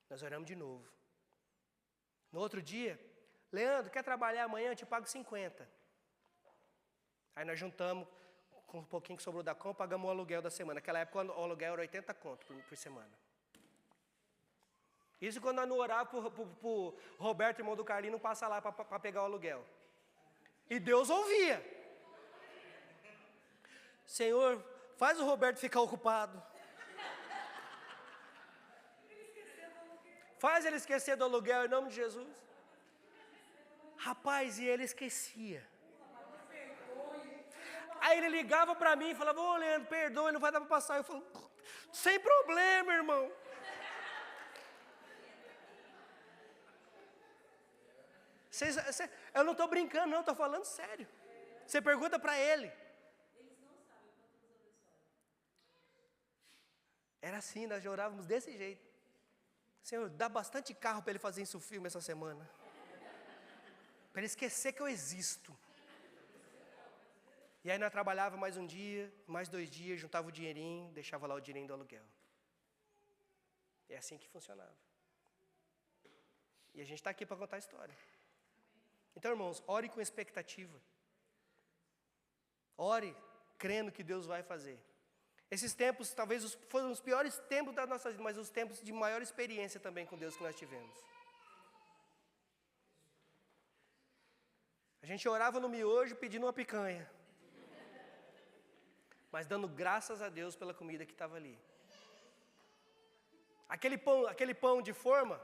Nós oramos de novo. No outro dia, Leandro, quer trabalhar amanhã? Eu te pago 50. Aí nós juntamos com um pouquinho que sobrou da compra, pagamos o aluguel da semana. Naquela época o aluguel era 80 conto por semana. Isso quando nós não orávamos pro Roberto, irmão do Carlinhos, não passa lá para pegar o aluguel. E Deus ouvia. Senhor, faz o Roberto ficar ocupado. Faz ele esquecer do aluguel em nome de Jesus. Rapaz, e ele esquecia. Aí ele ligava para mim e falava, ô Leandro, perdoa, não vai dar para passar. Eu falo, sem problema, irmão. Eu não estou brincando, não, estou falando sério. Você pergunta para ele. Eles não sabem quanto nos abençoaram. Era assim, nós orávamos desse jeito. Senhor, dá bastante carro para ele fazer isso filme essa semana. Para ele esquecer que eu existo. E aí nós trabalhávamos mais um dia, mais 2 dias, juntava o dinheirinho, deixava lá o dinheirinho do aluguel. É assim que funcionava. E a gente está aqui para contar a história. Então, irmãos, ore com expectativa. Ore crendo que Deus vai fazer. Esses tempos talvez foram os piores tempos da nossa vida, mas os tempos de maior experiência também com Deus que nós tivemos. A gente orava no miojo pedindo uma picanha, mas dando graças a Deus pela comida que estava ali. Aquele pão de forma,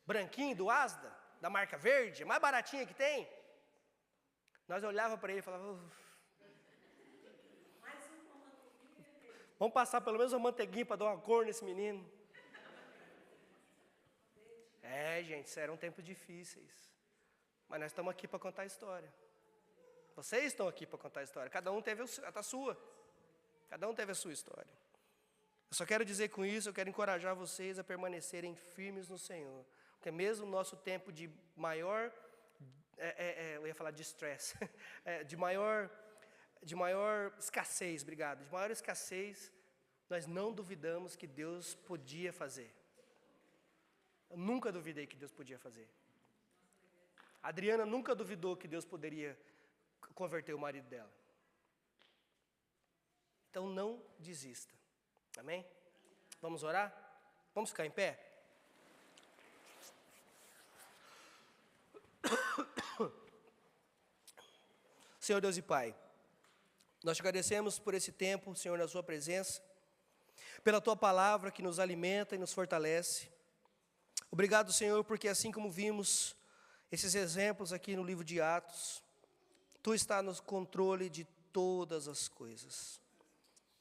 branquinho, do Asda, da marca verde, mais baratinha que tem. Nós olhávamos para ele e falávamos, vamos passar pelo menos uma manteiguinha para dar uma cor nesse menino. Gente, eram tempos difíceis. Mas nós estamos aqui para contar a história. Vocês estão aqui para contar a história. Cada um teve a sua. Cada um teve a sua história. Eu só quero dizer com isso, eu quero encorajar vocês a permanecerem firmes no Senhor. Porque mesmo no nosso tempo de maior, eu ia falar de estresse, de maior escassez, obrigado, de maior escassez, nós não duvidamos que Deus podia fazer. Eu nunca duvidei que Deus podia fazer. A Adriana nunca duvidou que Deus poderia converter o marido dela. Então não desista. Amém? Vamos orar? Vamos ficar em pé? Senhor Deus e Pai, nós te agradecemos por esse tempo, Senhor, na sua presença, pela tua palavra que nos alimenta e nos fortalece. Obrigado, Senhor, porque assim como vimos esses exemplos aqui no livro de Atos, tu está no controle de todas as coisas.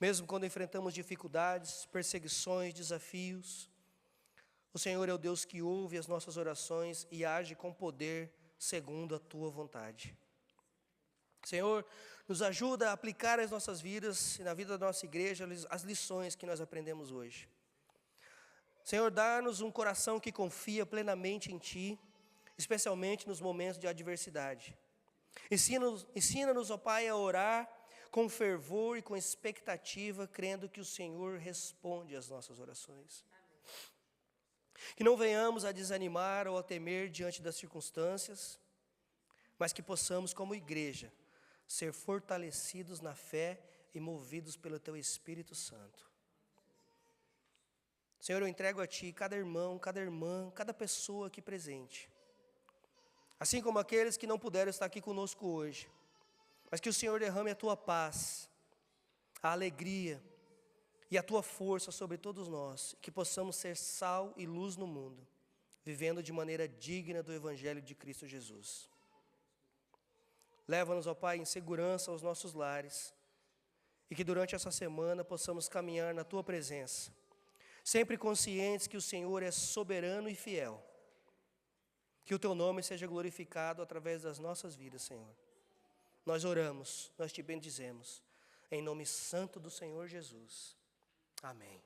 Mesmo quando enfrentamos dificuldades, perseguições, desafios, o Senhor é o Deus que ouve as nossas orações e age com poder segundo a tua vontade. Senhor, nos ajuda a aplicar as nossas vidas e na vida da nossa igreja as lições que nós aprendemos hoje. Senhor, dá-nos um coração que confia plenamente em Ti, especialmente nos momentos de adversidade. Ensina-nos, ó Pai, a orar com fervor e com expectativa, crendo que o Senhor responde às nossas orações. Que não venhamos a desanimar ou a temer diante das circunstâncias, mas que possamos, como igreja, ser fortalecidos na fé e movidos pelo Teu Espírito Santo. Senhor, eu entrego a Ti cada irmão, cada irmã, cada pessoa aqui presente. Assim como aqueles que não puderam estar aqui conosco hoje. Mas que o Senhor derrame a Tua paz, a alegria e a Tua força sobre todos nós. Que possamos ser sal e luz no mundo, vivendo de maneira digna do Evangelho de Cristo Jesus. Leva-nos, ó Pai, em segurança aos nossos lares. E que durante essa semana possamos caminhar na Tua presença, sempre conscientes que o Senhor é soberano e fiel. Que o Teu nome seja glorificado através das nossas vidas, Senhor. Nós oramos, nós Te bendizemos, em nome santo do Senhor Jesus. Amém.